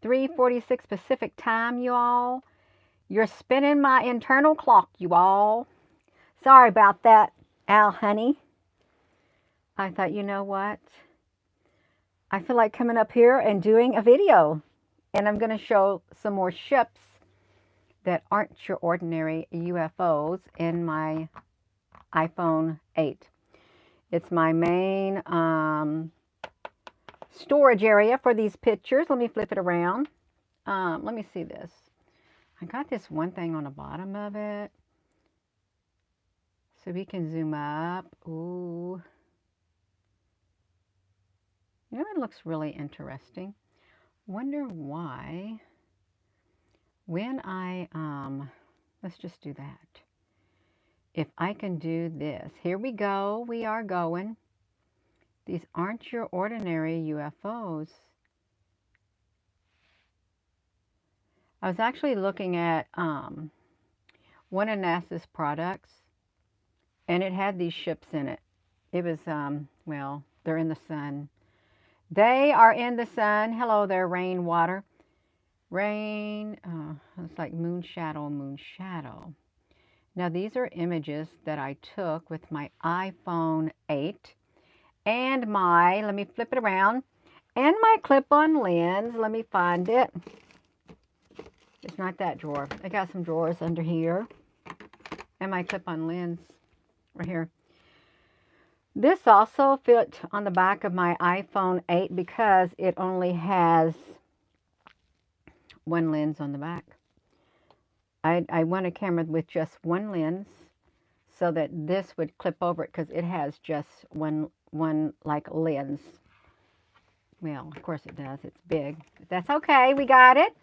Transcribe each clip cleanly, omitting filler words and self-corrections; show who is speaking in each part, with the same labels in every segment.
Speaker 1: 3:46 Pacific time, you all. You're spinning my internal clock, you all. Sorry about that, Al, honey. I thought, you know what? I feel like coming up here and doing a video. And I'm going to show some more ships that aren't your ordinary UFOs in my iPhone 8. It's my main storage area for these pictures. Let me flip it around. Let me see this. I got this one thing on the bottom of it. So we can zoom up. Ooh. You know, it looks really interesting. Wonder why when I, let's just do that. If I can do this. Here we go. We are going. These aren't your ordinary UFOs. I was actually looking at one of NASA's products, and it had these ships in it. It was, well, they're in the sun. They are in the sun. Hello there, rain, water. Rain, it's like moon shadow, moon shadow. Now, these are images that I took with my iPhone 8 and my, let me flip it around, and my clip-on lens. Let me find it. It's not that drawer. I got some drawers under here. And my clip-on lens right here. This also fit on the back of my iPhone 8 because it only has one lens on the back. I want a camera with just one lens so that this would clip over it because it has just one like lens. Well, of course it does. It's big. But that's okay. We got it.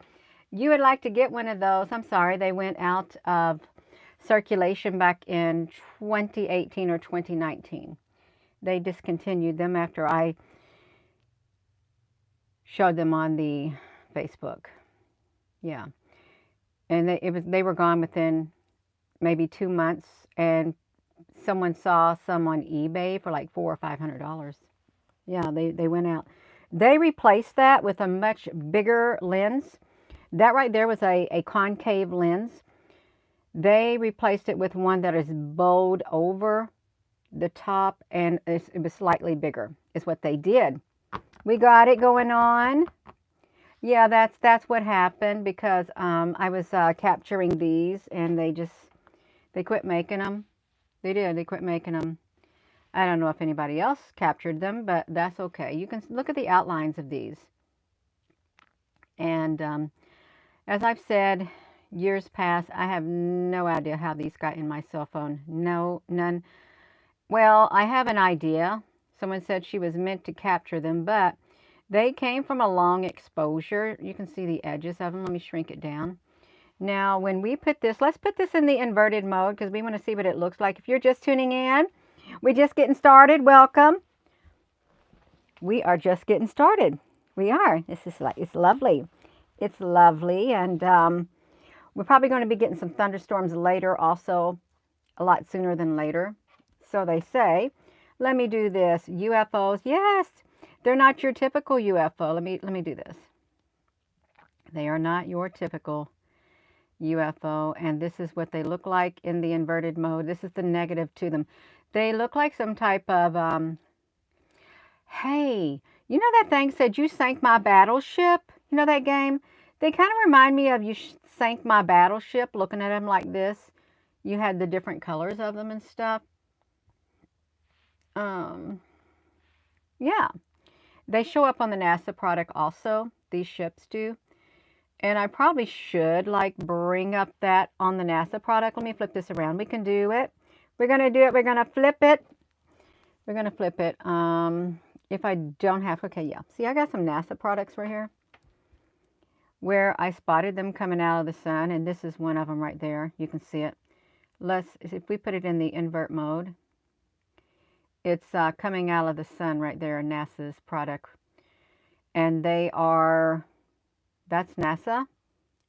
Speaker 1: You would like to get one of those. I'm sorry. They went out of circulation back in 2018 or 2019. They discontinued them after I showed them on the Facebook. Yeah. And they were gone within maybe 2 months, and someone saw some on eBay for like $400 or $500. Yeah, they went out. They replaced that with a much bigger lens. That right there was a concave lens. They replaced it with one that is bowed over the top, and it was slightly bigger, is what they did. We got it going on. Yeah, that's what happened because I was capturing these, and they quit making them. They did. They quit making them. I don't know if anybody else captured them, but that's okay. You can look at the outlines of these. And as I've said, years past, I have no idea how these got in my cell phone. No, none. Well, I have an idea. Someone said she was meant to capture them, but they came from a long exposure. You can see the edges of them. Let me shrink it down. Now, when we put this, let's put this in the inverted mode because we want to see what it looks like. If you're just tuning in, we're just getting started. Welcome. We are just getting started. We are. This is like, it's lovely. It's lovely. And we're probably going to be getting some thunderstorms later also, a lot sooner than later. So they say. Let me do this. UFOs. Yes. They're not your typical UFO. Let me do this. They are not your typical UFO, and this is what they look like in the inverted mode. This is the negative to them. They look like some type of, hey, you know that thing said, you sank my battleship? You know that game? They kind of remind me of you sank my battleship, looking at them like this. You had the different colors of them and stuff. Yeah. They show up on the NASA product also. These ships do. And I probably should like bring up that on the NASA product. Let me flip this around. We can do it. We're going to do it. We're going to flip it. We're going to flip it. If I don't have, okay, yeah. See, I got some NASA products right here where I spotted them coming out of the sun. And this is one of them right there. You can see it. If we put it in the invert mode, it's coming out of the sun right there, NASA's product. And they are, that's NASA.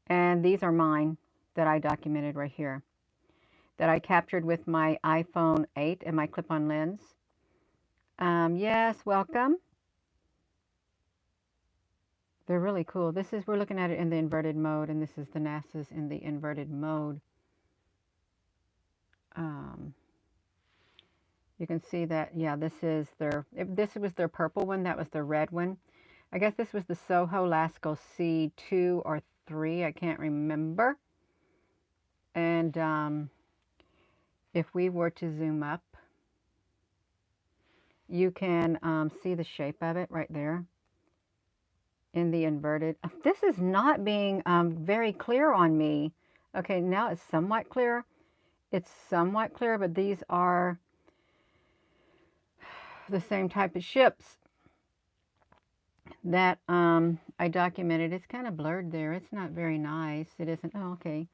Speaker 1: And these are mine that I documented right here, that I captured with my iPhone 8 and my clip-on lens. Yes, welcome. They're really cool. We're looking at it in the inverted mode, and this is the NASA's in the inverted mode. Um, you can see that, yeah, this was their purple one, that was their red one. I guess this was the Soho Lasco C2 or 3, I can't remember. And if we were to zoom up, you can see the shape of it right there in the inverted. This is not being very clear on me. Okay, now it's somewhat clear. It's somewhat clear, but these are the same type of ships that I documented. It's kind of blurred there. It's not very nice. It isn't. Oh, okay.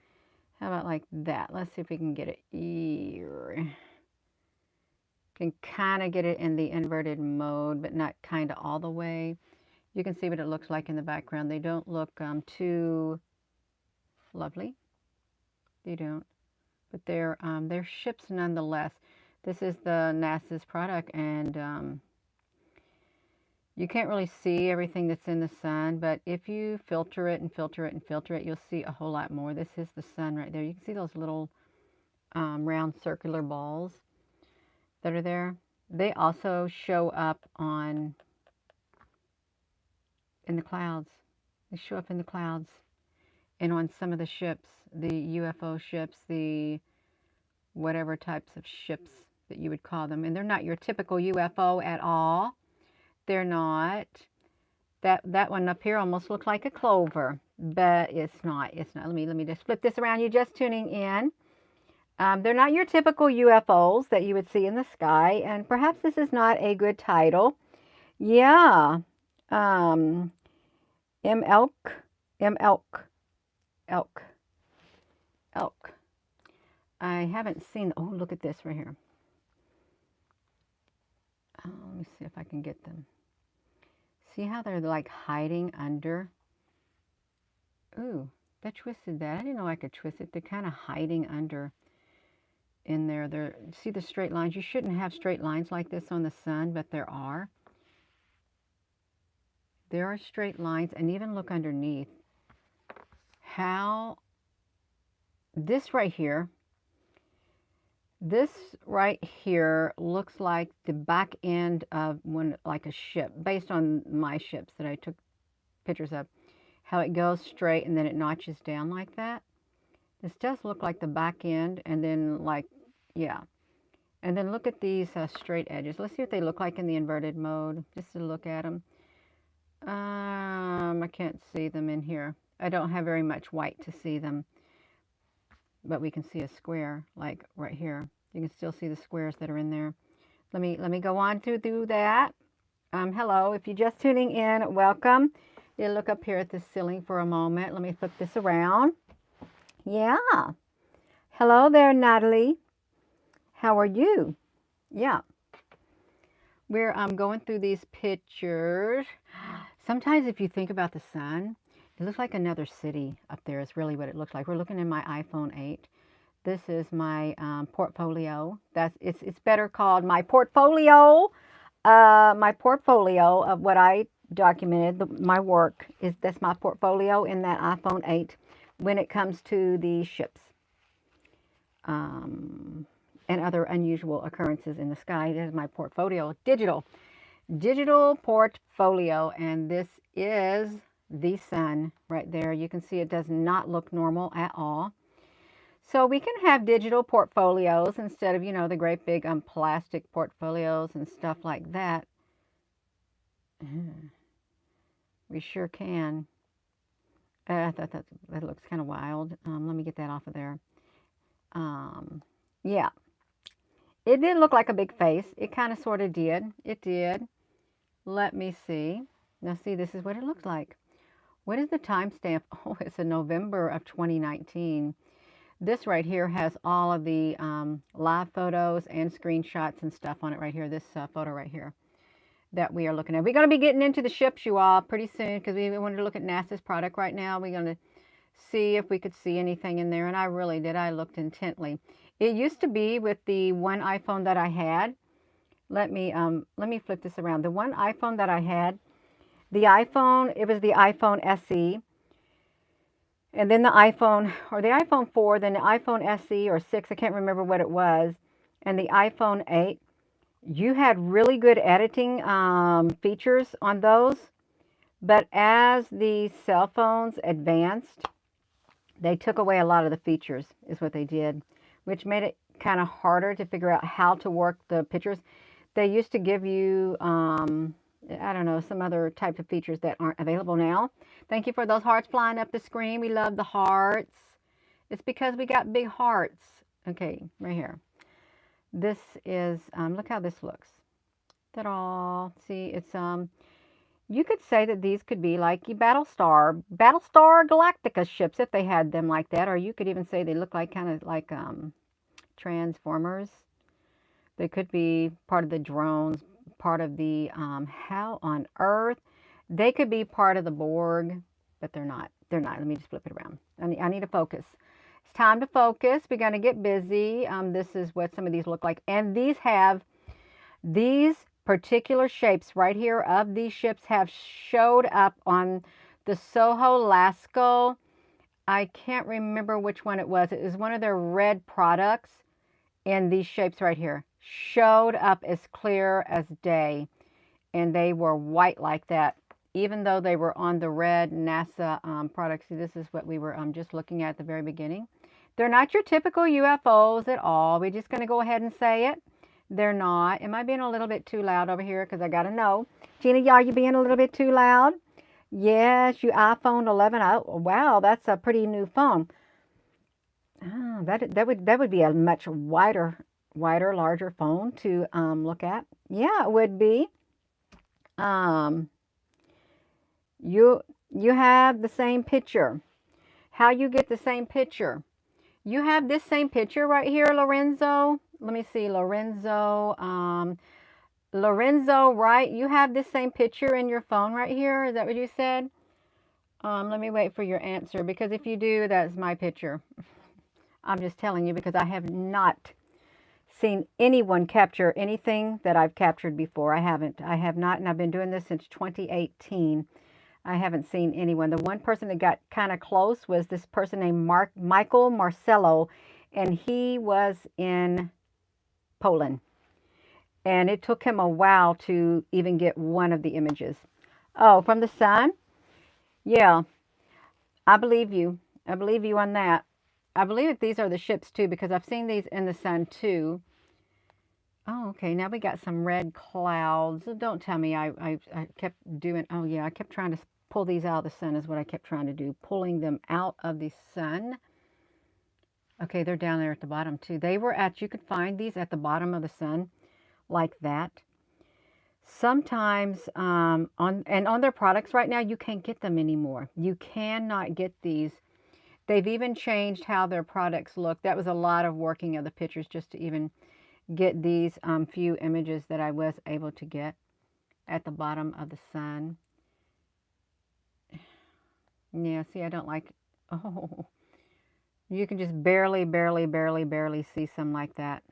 Speaker 1: How about like that? Let's see if we can get it here. Can kind of get it in the inverted mode, but not kind of all the way. You can see what it looks like in the background. They don't look too lovely. They don't. But they're ships nonetheless. This is the NASA's product, and you can't really see everything that's in the sun, but if you filter it and filter it and filter it, you'll see a whole lot more. This is the sun right there. You can see those little round circular balls that are there. They also show up in the clouds. They show up in the clouds and on some of the ships, the UFO ships, the whatever types of ships that you would call them. And they're not your typical UFO at all. They're not. That one up here almost looks like a clover, but it's not. It's not. Let me just flip this around. You're just tuning in. They're not your typical UFOs that you would see in the sky, and perhaps this is not a good title. Yeah. M elk, elk. I haven't seen. Oh, look at this right here. Let me see if I can get them. See how they're like hiding under? Ooh, that twisted that. I didn't know I could twist it. They're kind of hiding under in there. See the straight lines? You shouldn't have straight lines like this on the sun, but there are. There are straight lines, and even look underneath. How this right here looks like the back end of like a ship, based on my ships that I took pictures of, how it goes straight and then it notches down like that. This does look like the back end, and then like, yeah. And then look at these straight edges. Let's see what they look like in the inverted mode, just to look at them. I can't see them in here. I don't have very much white to see them, but we can see a square like right here. You can still see the squares that are in there. Let me go on to do that. Hello, if you're just tuning in, welcome. You look up here at the ceiling for a moment. Let me flip this around. Yeah. Hello there, Natalie. How are you? Yeah. We're going through these pictures. Sometimes if you think about the sun, it looks like another city up there is really what it looks like. We're looking in my iPhone 8. This is my portfolio. It's better called my portfolio. My portfolio of what I documented, my work, that's my portfolio in that iPhone 8 when it comes to the ships and other unusual occurrences in the sky. There's my portfolio, digital portfolio, and this is the sun right there. You can see it does not look normal at all. So we can have digital portfolios instead of, the great big plastic portfolios and stuff like that. We sure can. I thought that looks kind of wild. Let me get that off of there. Yeah. It did look like a big face. It kind of sort of did. It did. Let me see. Now see, this is what it looks like. What is the timestamp? Oh, it's in November of 2019. This right here has all of the live photos and screenshots and stuff on it right here. This photo right here that we are looking at. We're going to be getting into the ships, you all, pretty soon, because we wanted to look at NASA's product right now. We're going to see if we could see anything in there, and I really did. I looked intently. It used to be with the one iPhone that I had. Let me flip this around. The one iPhone that I had, The iPhone, it was the iPhone SE, and then the iPhone, or the iPhone 4, then the iPhone SE or 6, I can't remember what it was, and the iPhone 8. You had really good editing features on those, but as the cell phones advanced, they took away a lot of the features, is what they did, which made it kind of harder to figure out how to work the pictures. They used to give you, I don't know, some other types of features that aren't available now. Thank you for those hearts flying up the screen. We love the hearts. It's because we got big hearts. Okay, right here. This is, look how this looks. Ta-da. See, it's, you could say that these could be like Battlestar Galactica ships if they had them like that, or you could even say they look like kind of like Transformers. They could be part of the drones, part of the how on earth? They could be part of the Borg, but they're not. They're not. Let me just flip it around. I need to focus. It's time to focus. We're going to get busy. This is what some of these look like, and these have these particular shapes right here of these ships have showed up on the Soho Lasco. I can't remember which one it was. It was one of their red products, and these shapes right here showed up as clear as day, and they were white like that, even though they were on the red NASA products. See, this is what we were just looking at the very beginning. They're not your typical UFOs at all. We're just going to go ahead and say it. They're not. Am I being a little bit too loud over here? Because I got to know. Gina, are you being a little bit too loud? Yes, you iPhone 11. Oh, wow, that's a pretty new phone. Oh, that would be a much wider, larger phone to look at. Yeah, it would be. Um, you you have the same picture. How you get the same picture? You have this same picture right here, Lorenzo. Let me see, Lorenzo. Lorenzo, right? You have this same picture in your phone right here. Is that what you said? Let me wait for your answer, because if you do, that's my picture. I'm just telling you because I have not seen anyone capture anything that I've captured before. I haven't. I have not, and I've been doing this since 2018. I haven't seen anyone. The one person that got kind of close was this person named Michael Marcello, and he was in Poland. And it took him a while to even get one of the images. Oh, from the sun? Yeah, I believe you. I believe you on that. I believe that these are the ships too, because I've seen these in the sun too. Oh, okay. Now we got some red clouds. Don't tell me I kept doing, oh yeah, I kept trying to pull these out of the sun is what I kept trying to do, pulling them out of the sun. Okay, they're down there at the bottom too. They were at, you could find these at the bottom of the sun like that. Sometimes on their products right now, you can't get them anymore. You cannot get these. They've even changed how their products look. That was a lot of working of the pictures just to even get these few images that I was able to get at the bottom of the sun. Yeah, see, I don't like, oh, you can just barely see some like that.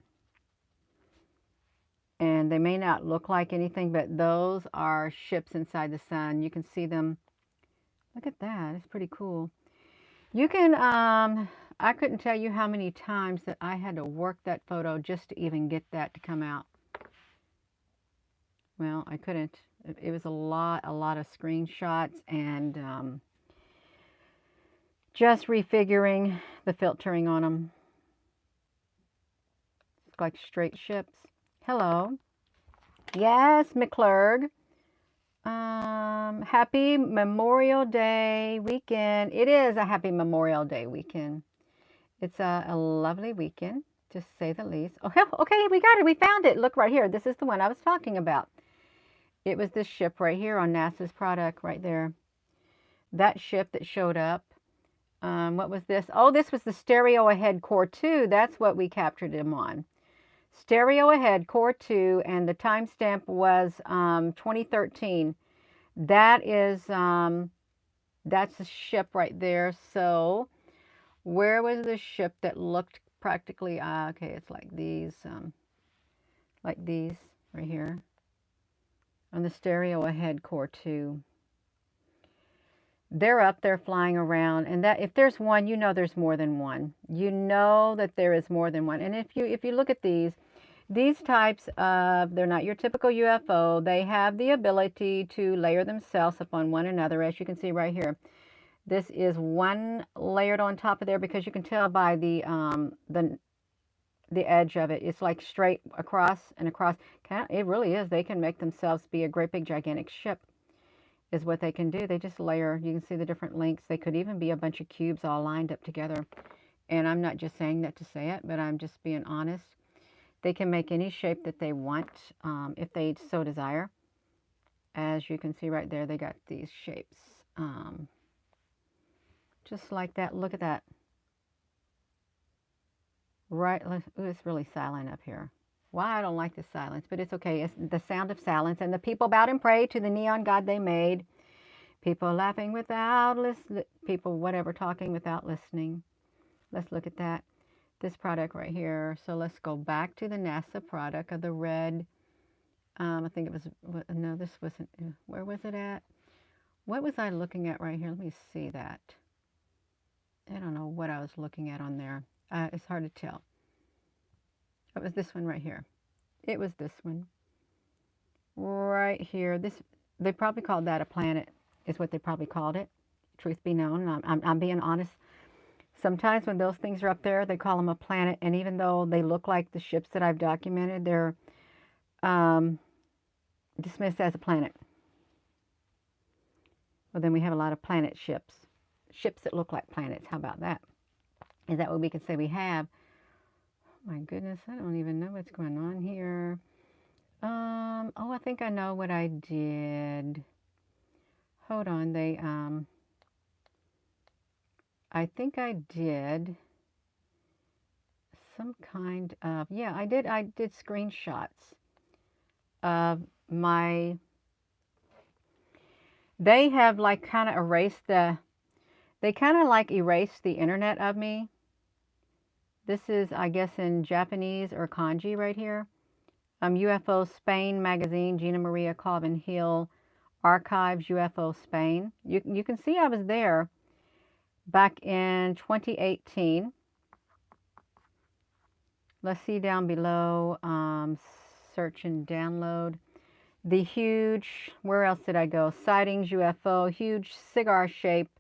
Speaker 1: And they may not look like anything, but those are ships inside the sun. You can see them. Look at that. It's pretty cool. You can, I couldn't tell you how many times that I had to work that photo just to even get that to come out. Well, I couldn't. It was a lot of screenshots and just refiguring the filtering on them. It's like straight ships. Hello. Yes, McClurg. Happy Memorial Day weekend. It is a happy Memorial Day weekend. It's a lovely weekend, to say the least. Oh, okay, we got it. We found it. Look right here. This is the one I was talking about. It was this ship right here on NASA's product right there. That ship that showed up. What was this? Oh, this was the stereo ahead core 2. That's what we captured him on. Stereo ahead core 2, and the timestamp was 2013. That is, that's the ship right there. So where was the ship that looked practically, okay, it's like these right here on the stereo ahead core 2. They're up there flying around, and that if there's one, you know there's more than one. You know that there is more than one. And if you look at these types of, they're not your typical UFO. They have the ability to layer themselves upon one another, as you can see right here. This is one layered on top of there because you can tell by the edge of it. It's like straight across and across. It really is. They can make themselves be a great big gigantic ship is what they can do. They just layer. You can see the different links. They could even be a bunch of cubes all lined up together. And I'm not just saying that to say it, but I'm just being honest. They can make any shape that they want if they so desire. As you can see right there, they got these shapes. Just like that. Look at that. Right. Ooh, it's really silent up here. Why I don't like the silence, but it's okay. It's the sound of silence. And the people bowed and prayed to the neon god they made. People laughing without listening. People, whatever, talking without listening. Let's look at that. This product right here. So let's go back to the NASA product of the red. I think it was, no, this wasn't, where was it at? What was I looking at right here? Let me see that. I don't know what I was looking at on there. It's hard to tell. It was this one right here. It was this one. Right here. This, they probably called that a planet, is what they probably called it. Truth be known. I'm being honest. Sometimes when those things are up there, they call them a planet. And even though they look like the ships that I've documented, they're dismissed as a planet. Well, then we have a lot of planet ships. Ships that look like planets. How about that? Is that what we could say we have? Oh my goodness, I don't even know what's going on here. Oh, I think I know what I did. Hold on, I think I did some kind of, yeah, I did screenshots of my, they have like kind of erased they kind of like erased the internet of me. This is, I guess, in Japanese or kanji right here. UFO Spain magazine, Gina Maria Colvin Hill, Archives UFO Spain. You can see I was there back in 2018. Let's see down below, search and download. The huge, where else did I go? Sightings UFO, huge cigar-shaped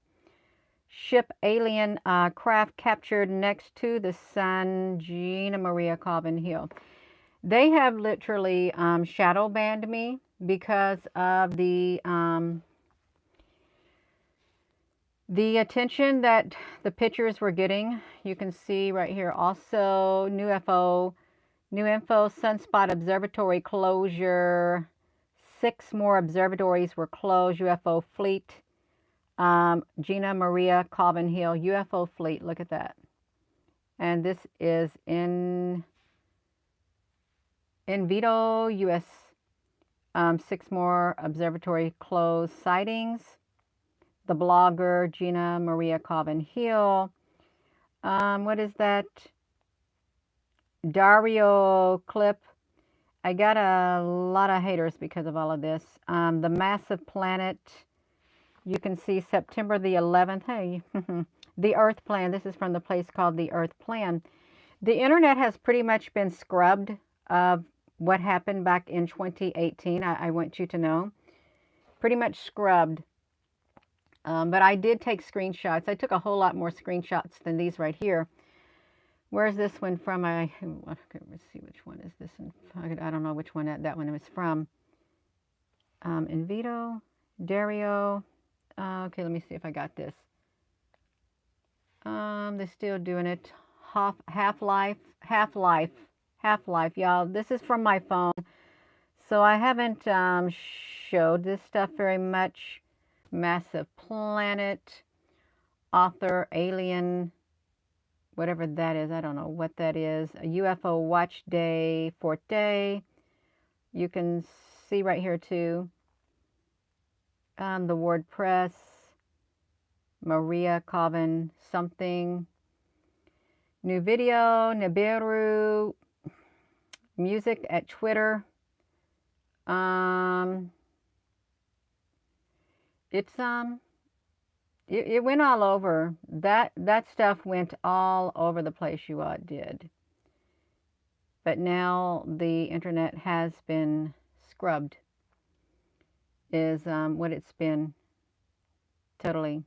Speaker 1: ship alien craft captured next to the sun, Gina Maria Colvin Hill. They have literally shadow banned me because of the attention that the pictures were getting. You can see right here also new info, sunspot observatory closure. 6 more observatories were closed. UFO fleet. Gina Maria Colvin Hill UFO fleet. Look at that. And this is in Vito, U.S. 6 more observatory closed sightings. The blogger Gina Maria Colvin Hill. What is that? Dario clip. I got a lot of haters because of all of this. The massive planet. You can see September the 11th. Hey, the Earth Plan. This is from the place called the Earth Plan. The internet has pretty much been scrubbed of what happened back in 2018. I want you to know. Pretty much scrubbed. But I did take screenshots. I took a whole lot more screenshots than these right here. Where's this one from? Let's see, which one is this one? I don't know which one that one was from. Invito, Dario. Okay, let me see if I got this. They're still doing it. Half-life, y'all. This is from my phone. So I haven't showed this stuff very much. Massive planet, author, alien, whatever that is. I don't know what that is. A UFO watch day, 4th day. You can see right here too. The WordPress, Maria Colvin something. New video, Nibiru, music at Twitter. It's It went all over. That stuff went all over the place, you all, it did. But now the internet has been scrubbed, is what it's been, totally,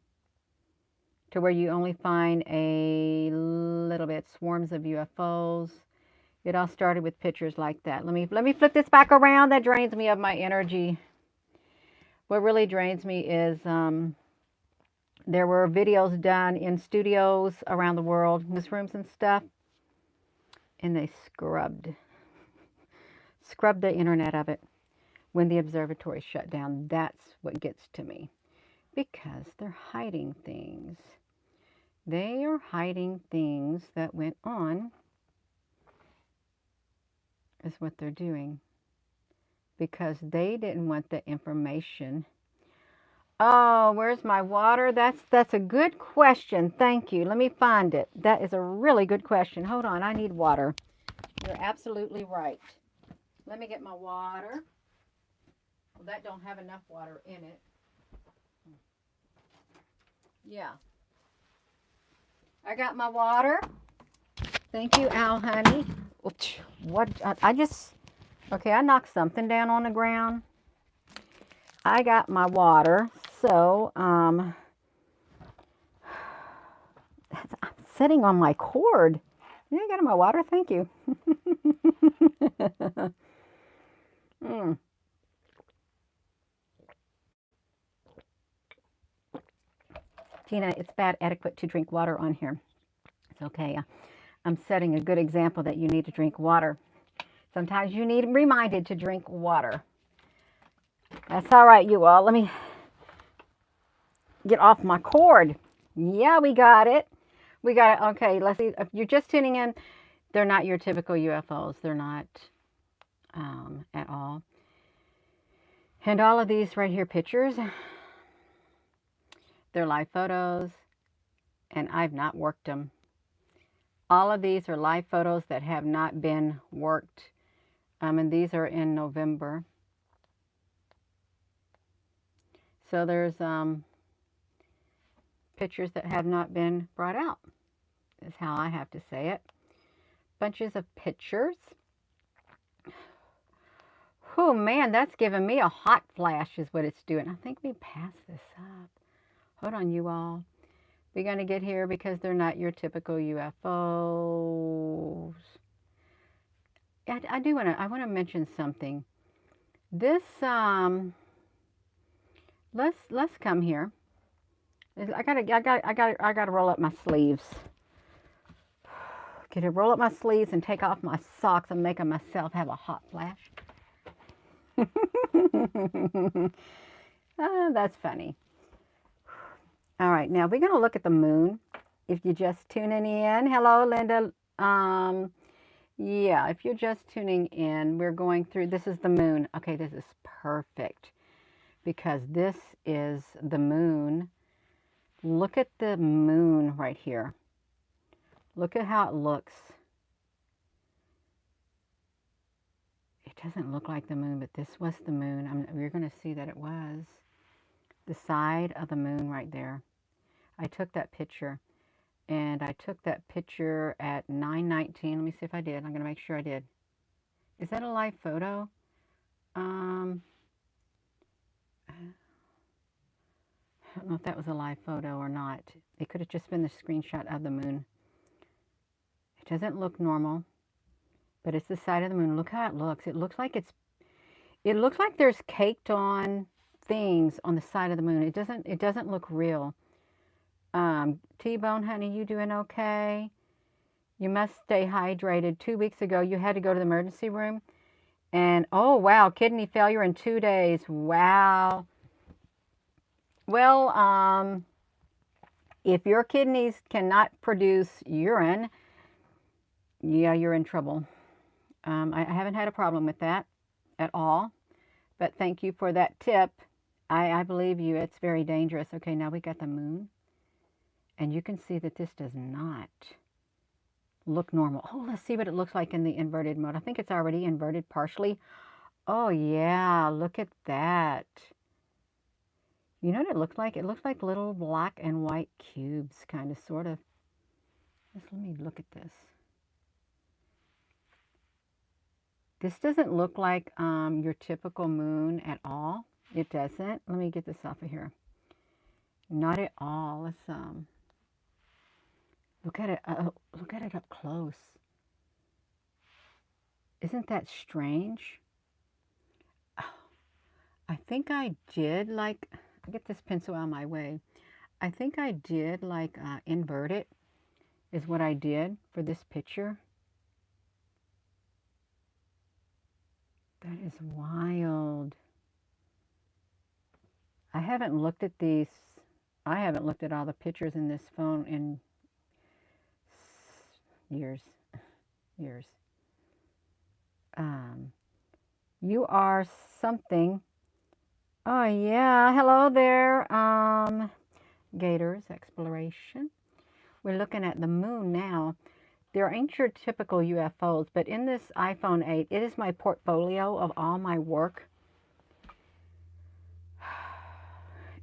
Speaker 1: to where you only find a little bit swarms of UFOs. It all started with pictures like that. Let me flip this back around. That drains me of my energy. What really drains me is there were videos done in studios around the world, newsrooms and stuff, and they scrubbed the internet of it when the observatory shut down. That's what gets to me, because they're hiding things. They are hiding things that went on, is what they're doing, because they didn't want the information. Oh, where's my water? That's a good question. Thank you. Let me find it. That is a really good question. Hold on, I need water. You're absolutely right. Let me get my water. Well, that don't have enough water in it. Yeah. I got my water. Thank you, Al, honey. What? I just... Okay, I knocked something down on the ground. I got my water. So, I'm sitting on my cord. Yeah, I got my water. Thank you. Tina, it's bad etiquette to drink water on here. It's okay. I'm setting a good example that you need to drink water. Sometimes you need reminded to drink water. That's all right, you all. Let me get off my cord. Yeah, we got it. We got it. Okay, let's see. If you're just tuning in, they're not your typical UFOs. They're not at all. And all of these right here pictures, they're live photos, and I've not worked them. All of these are live photos that have not been worked. And these are in November. So there's pictures that have not been brought out, is how I have to say it. Bunches of pictures. Oh man, that's giving me a hot flash is what it's doing. I think we passed this up. Hold on, you all. We're going to get here because they're not your typical UFOs. I want to mention something. This let's come here. I gotta roll up my sleeves. Get to roll up my sleeves and take off my socks. I'm making myself have a hot flash. That's funny. All right, now we're going to look at the moon. If you're just tuning in, hello, Linda. Yeah, if you're just tuning in, we're going through, this is the moon. Okay, this is perfect because this is the moon. Look at the moon right here. Look at how it looks. It doesn't look like the moon, but this was the moon. You're going to see that it was the side of the moon right there. I took that picture, and I took that picture at 9:19. Let me see if I did. I'm going to make sure I did. Is that a live photo? I don't know if that was a live photo or not. It could have just been the screenshot of the moon. It doesn't look normal, but it's the side of the moon. Look how it looks. It looks like there's caked on things on the side of the moon. It doesn't look real. T-Bone, honey, you doing okay? You must stay hydrated. 2 weeks ago, you had to go to the emergency room. And, oh, wow, kidney failure in 2 days. Wow. Well, if your kidneys cannot produce urine, yeah, you're in trouble. I haven't had a problem with that at all. But thank you for that tip. I believe you. It's very dangerous. Okay, now we got the moon. And you can see that this does not look normal. Oh, let's see what it looks like in the inverted mode. I think it's already inverted partially. Oh, yeah, look at that. You know what it looks like? It looks like little black and white cubes, kind of, sort of. Just let me look at this. This doesn't look like your typical moon at all. It doesn't. Let me get this off of here. Not at all. Let's look at it. Look at it up close. Isn't that strange? Oh, I think I did like. Get this pencil out of my way. I think I did like invert it. Is what I did for this picture. That is wild. I haven't looked at these. I haven't looked at all the pictures in this phone in years. Years. You are something. Oh yeah. Hello there. Gators exploration. We're looking at the moon now. There ain't your typical UFOs, but in this iPhone 8, it is my portfolio of all my work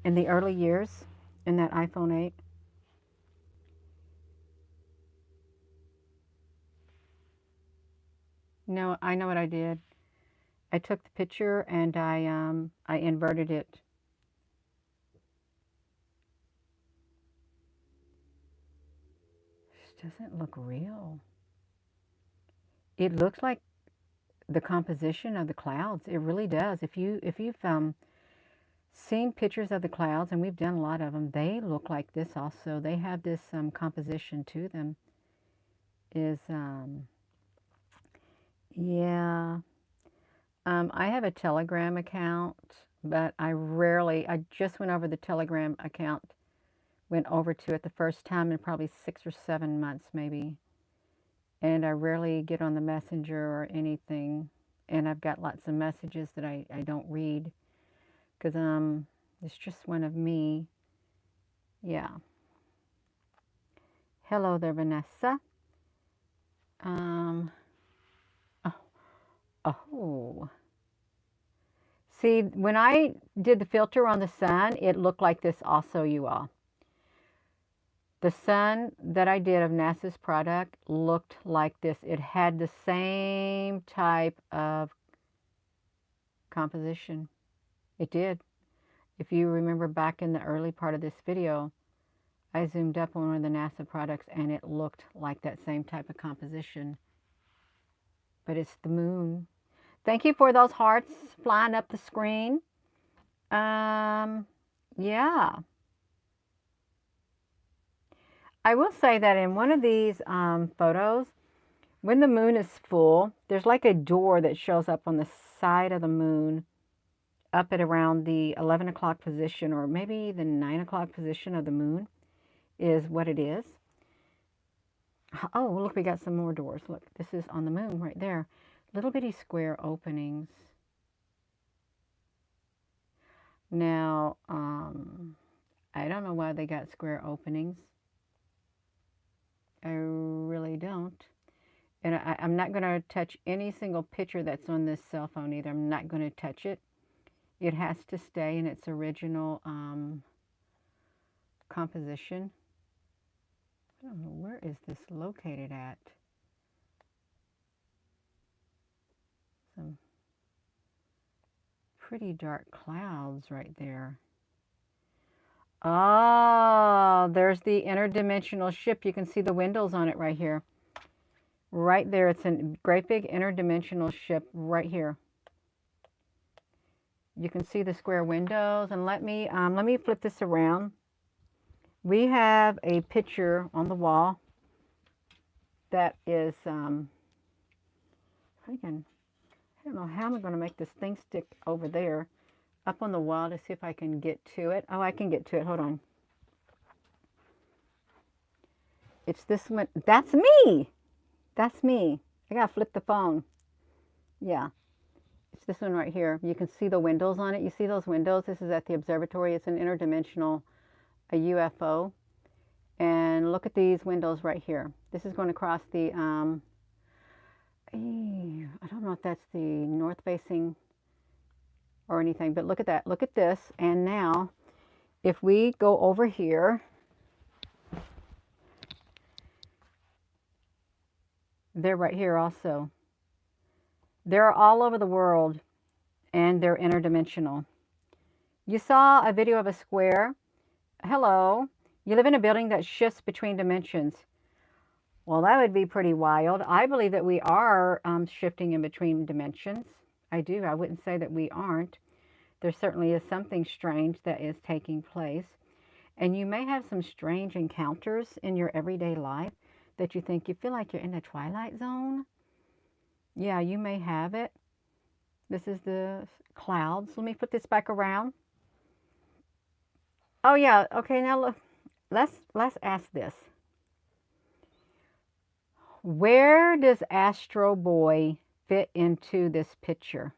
Speaker 1: in the early years in that iPhone 8. No, I know what I did. I took the picture and I inverted it. This doesn't look real. It looks like the composition of the clouds. It really does. If you've seen pictures of the clouds, and we've done a lot of them, they look like this also. They have this composition to them. Is yeah. I have a Telegram account, but I just went over the Telegram account, went over to it the first time in probably 6 or 7 months maybe. And I rarely get on the messenger or anything. And I've got lots of messages that I don't read because it's just one of me. Yeah. Hello there, Vanessa. Oh, oh. See, when I did the filter on the sun, it looked like this also, you all. The sun that I did of NASA's product looked like this. It had the same type of composition. It did. If you remember back in the early part of this video, I zoomed up on one of the NASA products and it looked like that same type of composition. But it's the moon. Thank you for those hearts flying up the screen. Yeah. I will say that in one of these photos, when the moon is full, there's like a door that shows up on the side of the moon up at around the 11 o'clock position, or maybe the 9 o'clock position of the moon is what it is. Oh, look, we got some more doors. Look, this is on the moon right there. Little bitty square openings. Now, I don't know why they got square openings. I really don't. And I'm not going to touch any single picture that's on this cell phone either. I'm not going to touch it. It has to stay in its original composition. I don't know, where is this located at? Some pretty dark clouds right there. Oh, there's the interdimensional ship. You can see the windows on it right here. Right there, it's a great big interdimensional ship right here. You can see the square windows, and let me flip this around. We have a picture on the wall that is, I don't know how I'm going to make this thing stick over there, up on the wall, to see if I can get to it. Oh, I can get to it. Hold on. It's this one. That's me. That's me. I got to flip the phone. Yeah. It's this one right here. You can see the windows on it. You see those windows? This is at the observatory. It's an interdimensional, a UFO. And look at these windows right here. This is going across the, I don't know if that's the north facing or anything, but look at that. Look at this. And now If we go over here, they're right here also. They're all over the world, and they're interdimensional. You saw a video of a square. Hello. You live in a building that shifts between dimensions. Well, that would be pretty wild. I believe that we are shifting in between dimensions. I do. I wouldn't say that we aren't. There certainly is something strange that is taking place. And you may have some strange encounters in your everyday life that you think you feel like you're in the twilight zone. Yeah, you may have it. This is the clouds. Let me put this back around. Oh yeah, okay, now look, let's ask this. Where does Astro Boy fit into this picture?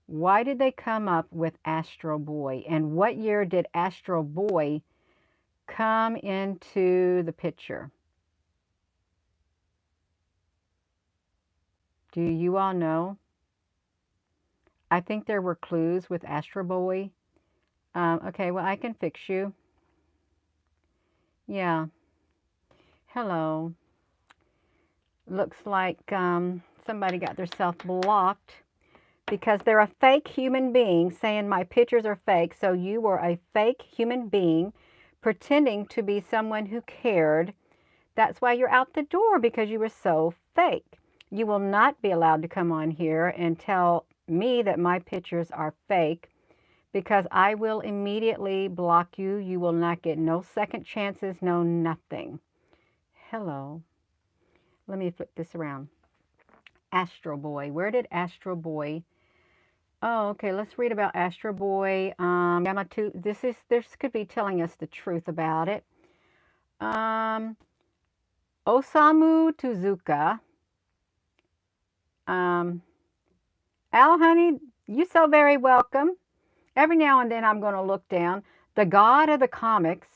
Speaker 1: Why did they come up with Astro Boy? And what year did Astro Boy come into the picture? Do you all know? I think there were clues with Astro Boy. Okay, well, I can fix you. Yeah. Hello. Looks like somebody got themselves blocked because they're a fake human being saying my pictures are fake. So you were a fake human being pretending to be someone who cared. That's why you're out the door, because you were so fake. You will not be allowed to come on here and tell me that my pictures are fake, because I will immediately block you. You will not get no second chances, no nothing. Hello. Let me flip this around. Astro Boy. Where did Astro Boy? Oh, okay. Let's read about Astro Boy. This could be telling us the truth about it. Osamu Tezuka. Al, honey, you so very welcome. Every now and then I'm going to look down. The god of the comics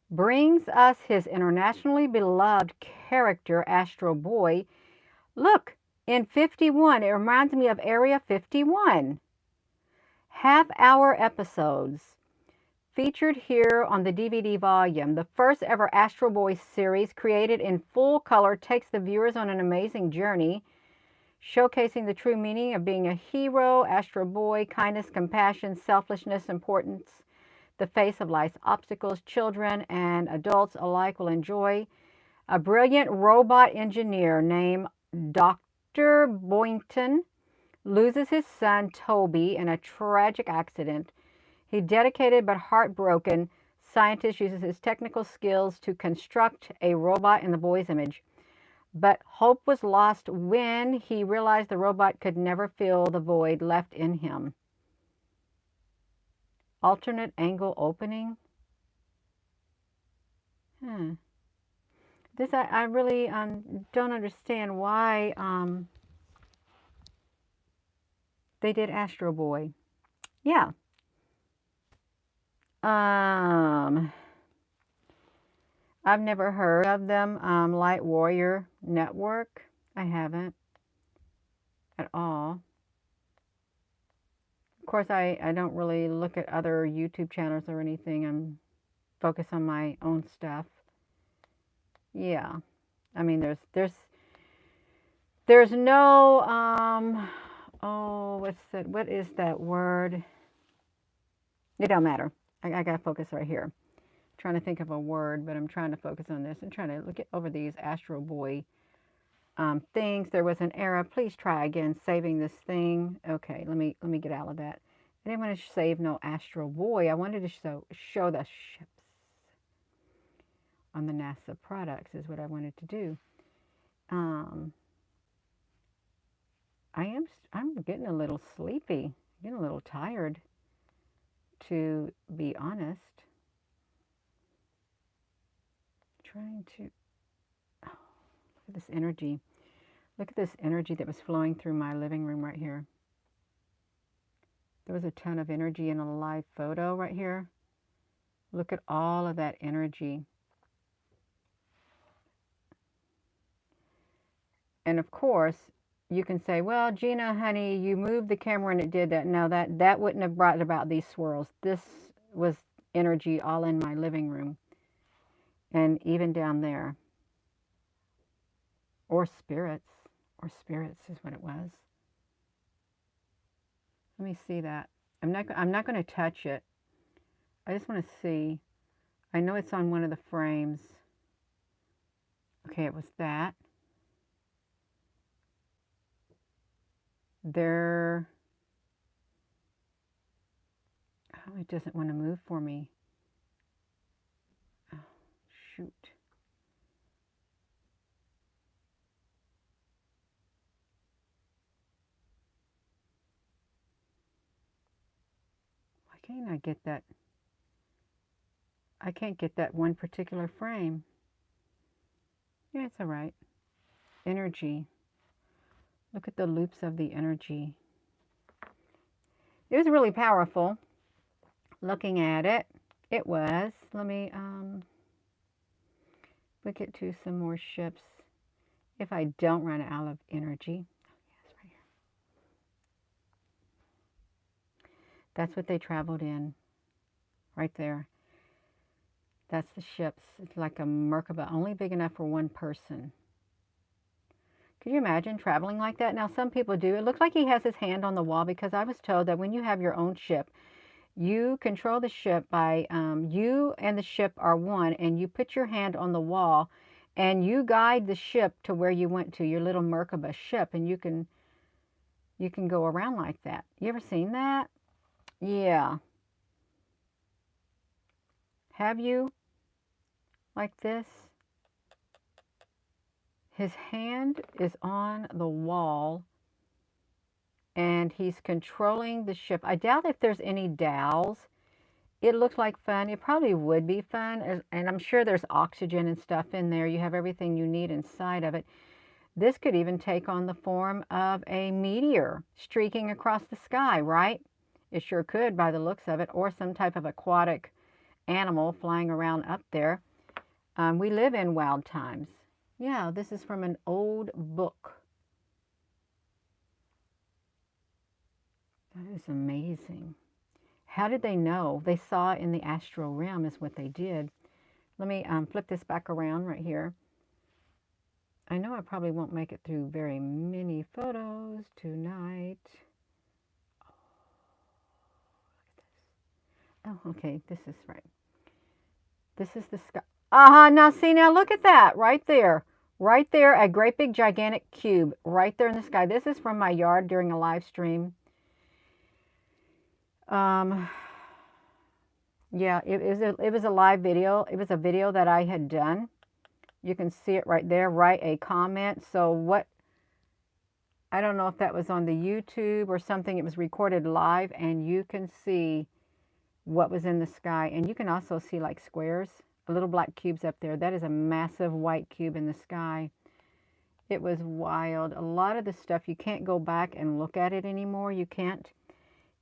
Speaker 1: brings us his internationally beloved character, Astro Boy. Look, in 51, it reminds me of Area 51. Half-hour episodes featured here on the DVD volume. The first ever Astro Boy series, created in full color, takes the viewers on an amazing journey, showcasing the true meaning of being a hero. Astro Boy, kindness, compassion, selflessness, importance, the face of life's obstacles. Children and adults alike will enjoy. A brilliant robot engineer named Dr. Boynton loses his son Toby in a tragic accident. He, dedicated but heartbroken scientist, uses his technical skills to construct a robot in the boy's image. But hope was lost when he realized the robot could never fill the void left in him. Alternate angle opening. This I really don't understand why they did Astro Boy. Yeah. I've never heard of them. Light Warrior Network. I haven't at all. Of course, I don't really look at other YouTube channels or anything. I'm focused on my own stuff. Yeah. I mean, there's no oh, what is that word? It don't matter. I gotta focus right here. I'm trying to think of a word, but I'm trying to focus on this. I'm trying to look over these Astro Boy things. There was an error. Please try again saving this thing. Okay, let me get out of that. I didn't want to save no Astro Boy. I wanted to show the ships on the NASA products is what I wanted to do. I'm getting a little sleepy, getting a little tired, to be honest. Trying to, oh, look at this energy. Look at this energy that was flowing through my living room right here. There was a ton of energy in a live photo right here. Look at all of that energy. And of course, you can say, well, Gina, honey, you moved the camera and it did that. No, that wouldn't have brought about these swirls. This was energy all in my living room and even down there. Or spirits. Or spirits is what it was. Let me see that. I'm not going to touch it. I just want to see. I know it's on one of the frames. Okay, it was that. There. Oh, it doesn't want to move for me. Oh, shoot. Why can't I get that? I can't get that one particular frame. Yeah, it's all right. Energy. Look at the loops of the energy. It was really powerful. Looking at it, it was. Let me look it to some more ships. If I don't run out of energy. Yes, right here. That's what they traveled in. Right there. That's the ships. It's like a Merkaba, only big enough for one person. Could you imagine traveling like that? Now, some people do. It looks like he has his hand on the wall because I was told that when you have your own ship, you control the ship by, you and the ship are one, and you put your hand on the wall, and you guide the ship to where you went to, your little Merkaba ship, and you can go around like that. You ever seen that? Yeah. Have you? Like this? His hand is on the wall and he's controlling the ship. I doubt if there's any dowels. It looks like fun. It probably would be fun. And I'm sure there's oxygen and stuff in there. You have everything you need inside of it. This could even take on the form of a meteor streaking across the sky, right? It sure could by the looks of it. Or some type of aquatic animal flying around up there. We live in wild times. Yeah, this is from an old book. That is amazing. How did they know? They saw in the astral realm is what they did. Let me flip this back around right here. I know I probably won't make it through very many photos tonight. Oh, okay, this is right. This is the sky. Now see, now look at that right there. Right there, a great big gigantic cube right there in the sky. This is from my yard during a live stream. Yeah, it was a live video. It was a video that I had done. You can see it right there. Write a comment. So what, I don't know if that was on the YouTube or something. It was recorded live and you can see what was in the sky. And you can also see like squares, little black cubes up there. That is a massive white cube in the sky. It was wild. A lot of the stuff, you can't go back and look at it anymore. You can't.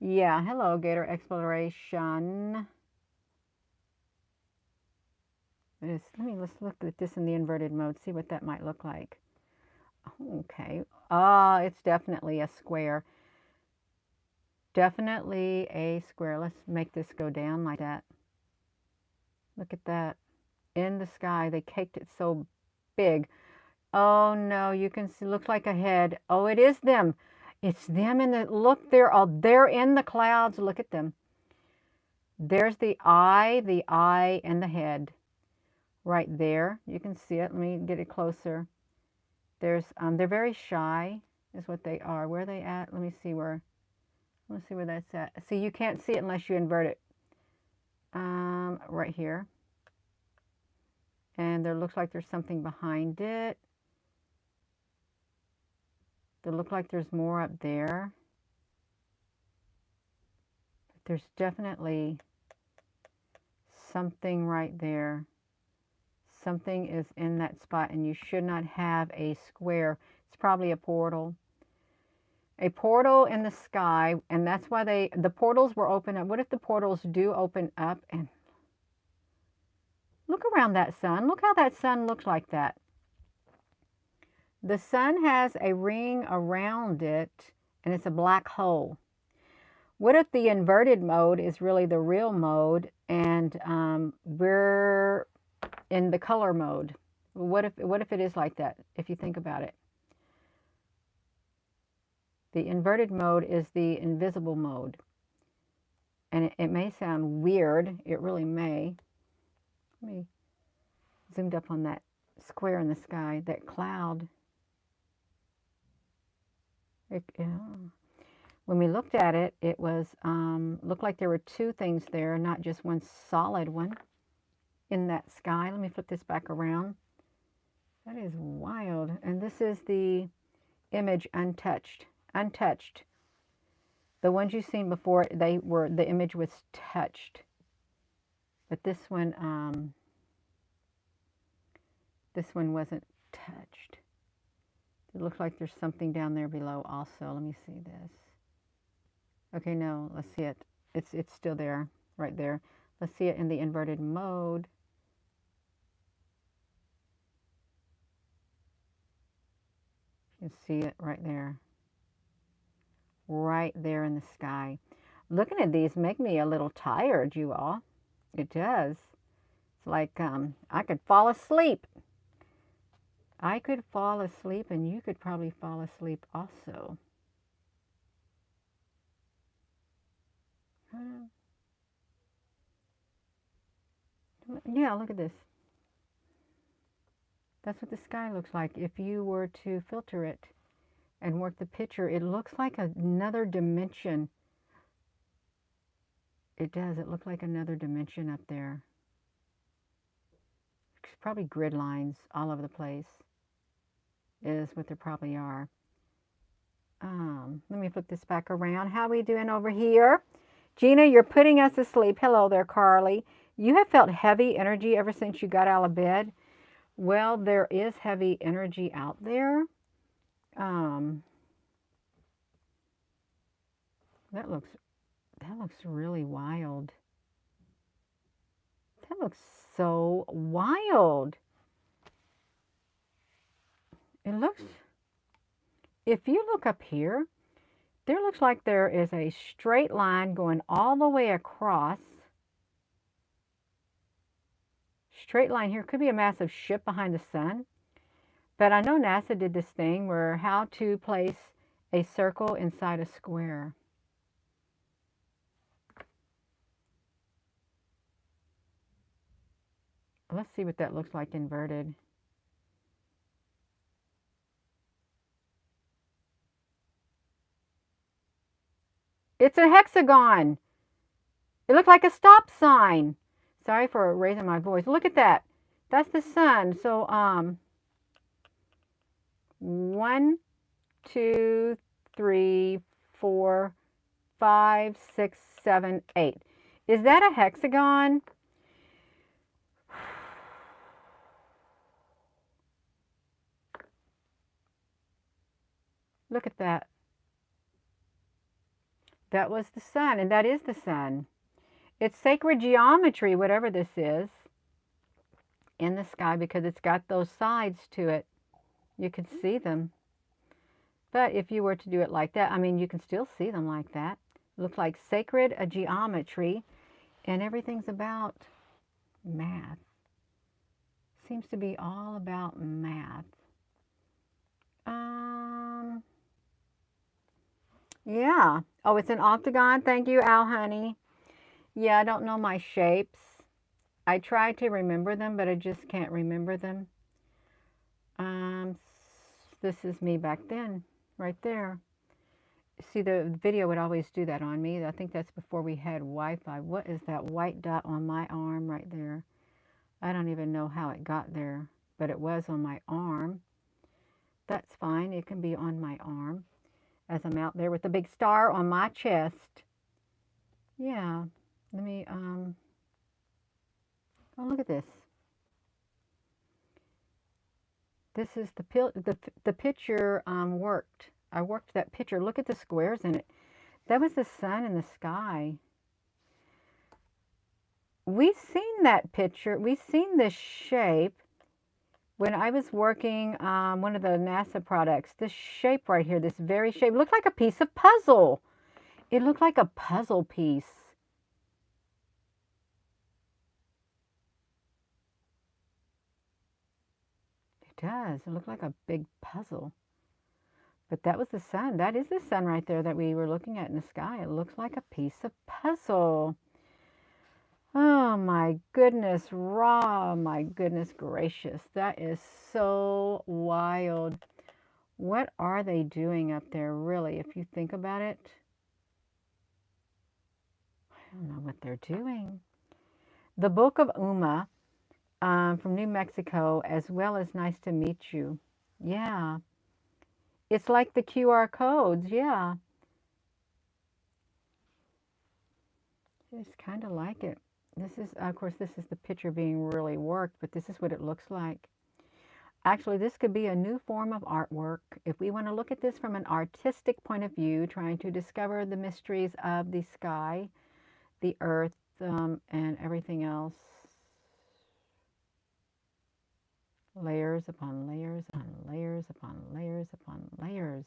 Speaker 1: Yeah, hello, Gator Exploration. Let's look at this in the inverted mode, see what that might look like. Okay. It's definitely a square. Definitely a square. Let's make this go down like that. Look at that. In the sky, they caked it so big. Oh no, you can see, looks like a head. Oh, it is them. It's them in the, look, they're in the clouds. Look at them. There's the eye and the head. Right there. You can see it. Let me get it closer. There's, they're very shy is what they are. Where are they at? Let me see where that's at. See, you can't see it unless you invert it. Right here. And there looks like there's something behind it. There looks like there's more up there. There's definitely something right there. Something is in that spot and you should not have a square. It's probably a portal. A portal in the sky, and that's why the portals were open up. What if the portals do open up? And look around that sun. Look how that sun looks like that. The sun has a ring around it, and it's a black hole. What if the inverted mode is really the real mode, and we're in the color mode? What if it is like that, if you think about it? The inverted mode is the invisible mode. And it may sound weird. It really may. Let me zoomed up on that square in the sky, that cloud. When we looked at it, it was looked like there were two things there, not just one solid one in that sky. Let me flip this back around. That is wild. And this is the image untouched. Untouched. The ones you've seen before, the image was touched. But this one wasn't touched. It looks like there's something down there below also. Let me see this. Okay, no, let's see it. It's still there, right there. Let's see it in the inverted mode. You can see it right there. Right there in the sky. Looking at these make me a little tired, you all. It does. It's like I could fall asleep. I could fall asleep, and you could probably fall asleep also. Yeah, look at this. That's what the sky looks like. If you were to filter it and work the picture, it looks like another dimension. It does. It looks like another dimension up there. It's probably grid lines all over the place is what there probably are. Let me flip this back around. How are we doing over here? Gina, you're putting us to sleep. Hello there, Carly. You have felt heavy energy ever since you got out of bed. Well, there is heavy energy out there. That looks really wild. That looks so wild. It looks, if you look up here, there looks like there is a straight line going all the way across. Straight line here. Could be a massive ship behind the sun. But I know NASA did this thing where how to place a circle inside a square. Let's see what that looks like inverted. It's a hexagon. It looked like a stop sign. Sorry for raising my voice. Look at that. That's the sun. So, 1, 2, 3, 4, 5, 6, 7, 8. Is that a hexagon? Look at that. That was the sun, and that is the sun. It's sacred geometry, whatever this is, in the sky, because it's got those sides to it. You can see them. But if you were to do it like that, I mean, you can still see them like that. It looks like sacred geometry, and everything's about math. Seems to be all about math. Yeah. Oh, it's an octagon. Thank you, Al Honey. Yeah, I don't know my shapes. I try to remember them, but I just can't remember them. This is me back then, right there. See, the video would always do that on me. I think that's before we had Wi-Fi. What is that white dot on my arm right there? I don't even know how it got there, but it was on my arm. That's fine. It can be on my arm as I'm out there with the big star on my chest. Yeah. Let me, oh, look at this. This is the picture worked. I worked that picture. Look at the squares in it. That was the sun in the sky. We've seen that picture. We've seen this shape. When I was working on one of the NASA products, this shape right here, this very shape, looked like a piece of puzzle. It looked like a puzzle piece. It does. It looked like a big puzzle. But that was the sun. That is the sun right there that we were looking at in the sky. It looks like a piece of puzzle. Oh my goodness, raw, my goodness gracious. That is so wild. What are they doing up there, really, if you think about it? I don't know what they're doing. The Book of Uma from New Mexico, as well as Nice to Meet You. Yeah, it's like the QR codes. Yeah, it's kind of like it. This is, of course, this is the picture being really worked, but this is what it looks like. Actually, this could be a new form of artwork. If we want to look at this from an artistic point of view, trying to discover the mysteries of the sky, the earth, and everything else. Layers upon layers upon layers upon layers upon layers.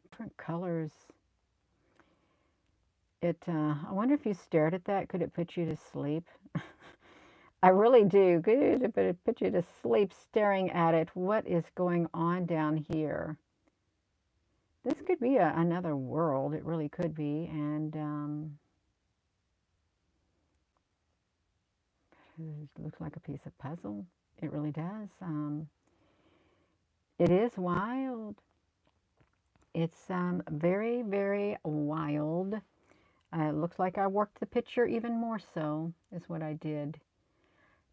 Speaker 1: Different colors. I wonder if you stared at that, could it put you to sleep? I really do. Could it put you to sleep staring at it? What is going on down here? This could be another world. It really could be. And it looks like a piece of puzzle. It really does. It is wild. It's very, very wild. It looks like I worked the picture even more so, is what I did.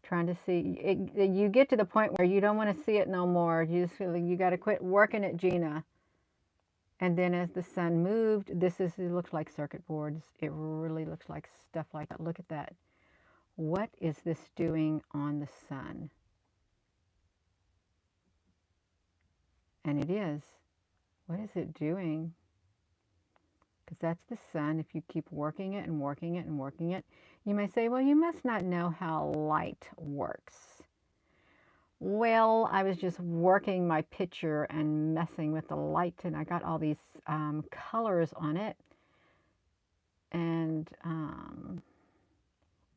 Speaker 1: Trying to see, you get to the point where you don't want to see it no more. You just feel like you got to quit working it, Gina. And then as the sun moved, it looks like circuit boards. It really looks like stuff like that. Look at that. What is this doing on the sun? And it is. What is it doing? Because that's the sun. If you keep working it and working it and working it, you may say, well, you must not know how light works. Well, I was just working my picture and messing with the light, and I got all these colors on it. And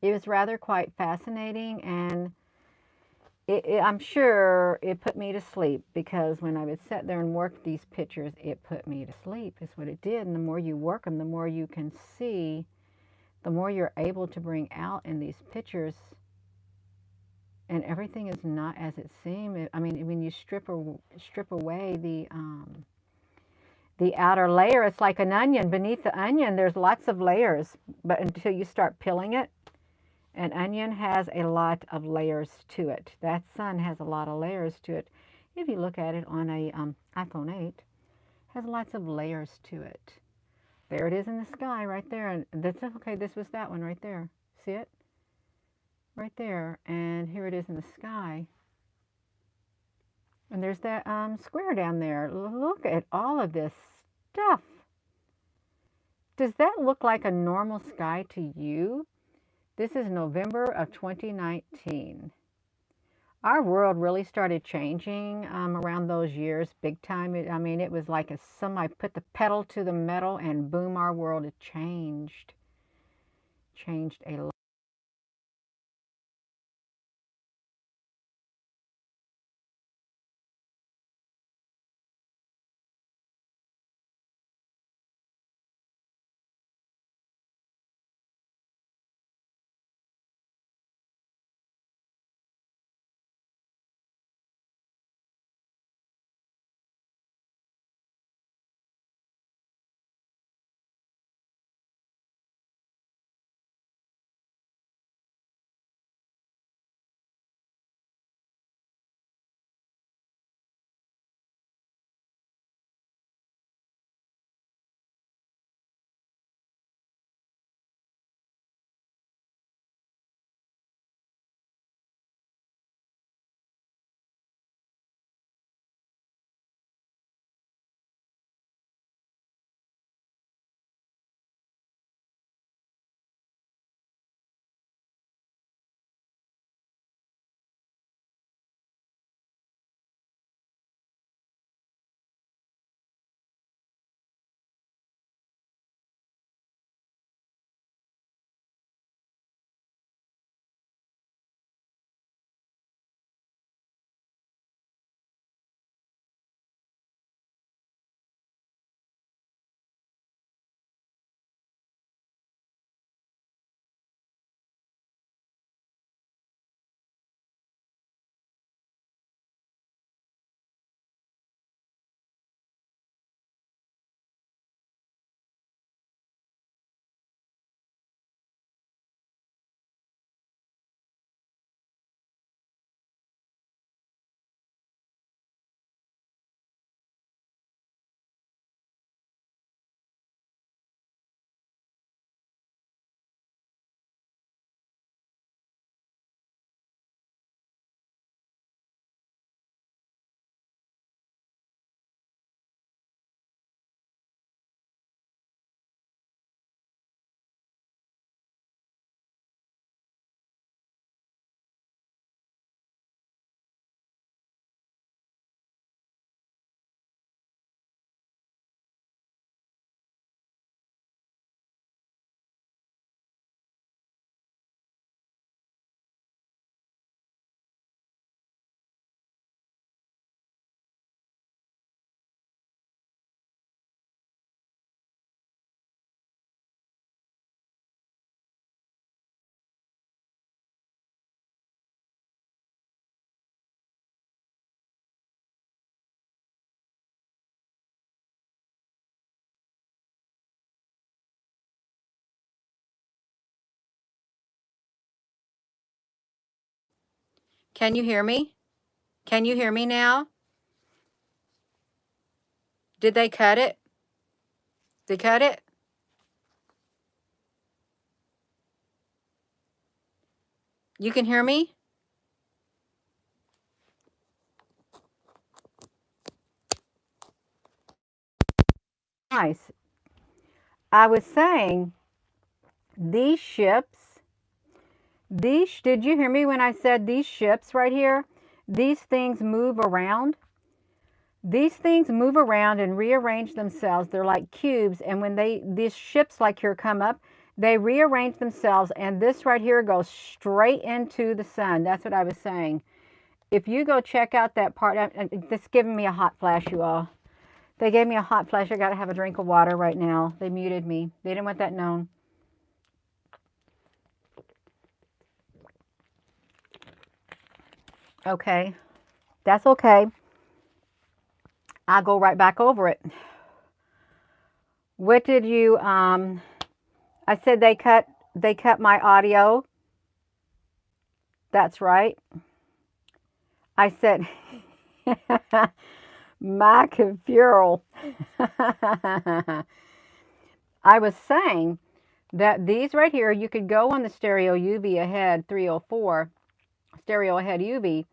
Speaker 1: it was rather quite fascinating, and I'm sure it put me to sleep, because when I would sit there and work these pictures, it put me to sleep, is what it did. And the more you work them, the more you can see, the more you're able to bring out in these pictures. And everything is not as it seemed. I mean, when you strip away the outer layer, it's like an onion. Beneath the onion, there's lots of layers, but until you start peeling it, an onion has a lot of layers to it. That sun has a lot of layers to it. If you look at it on a iPhone 8, it has lots of layers to it. There it is in the sky right there. And that's okay, this was that one right there. See it? Right there. And here it is in the sky. And there's that square down there. Look at all of this stuff. Does that look like a normal sky to you? This is November of 2019. Our world really started changing around those years, big time. I mean, it was like somebody put the pedal to the metal, and boom, our world had changed. Changed a lot. Can you hear me? Can you hear me now? Did they cut it? They cut it? You can hear me? Nice. I was saying, these ships, did you hear me when I said these ships right here? These things move around. These things move around and rearrange themselves. They're like cubes. And when these ships like here come up, they rearrange themselves. And this right here goes straight into the sun. That's what I was saying. If you go check out that part, it's giving me a hot flash, you all. They gave me a hot flash. I got to have a drink of water right now. They muted me. They didn't want that known. Okay. That's okay. I'll go right back over it. What did you, I said they cut my audio. That's right. I said, Machiavellian. I was saying that these right here, you could go on the stereo UV ahead 304, stereo ahead UV,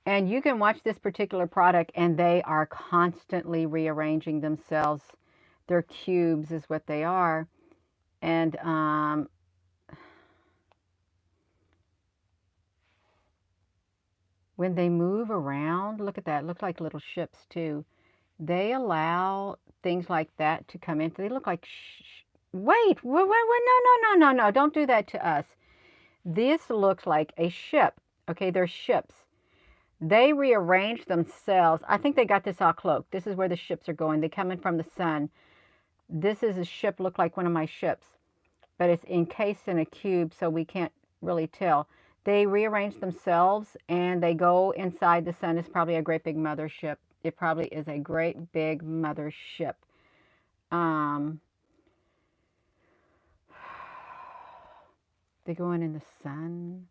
Speaker 1: and you can watch this particular product, and they are constantly rearranging themselves. They're cubes is what they are. And when they move around, look at that. Look like little ships too. They allow things like that to come in. They look like, wait, no. Don't do that to us. This looks like a ship. Okay, they're ships. They rearrange themselves. I think they got this all cloaked. This is where the ships are going. They come in from the sun. This is a ship, look like one of my ships, but it's encased in a cube, so we can't really tell. They rearrange themselves and they go inside the sun. It's probably a great big mothership. It probably is a great big mothership. They go in the sun.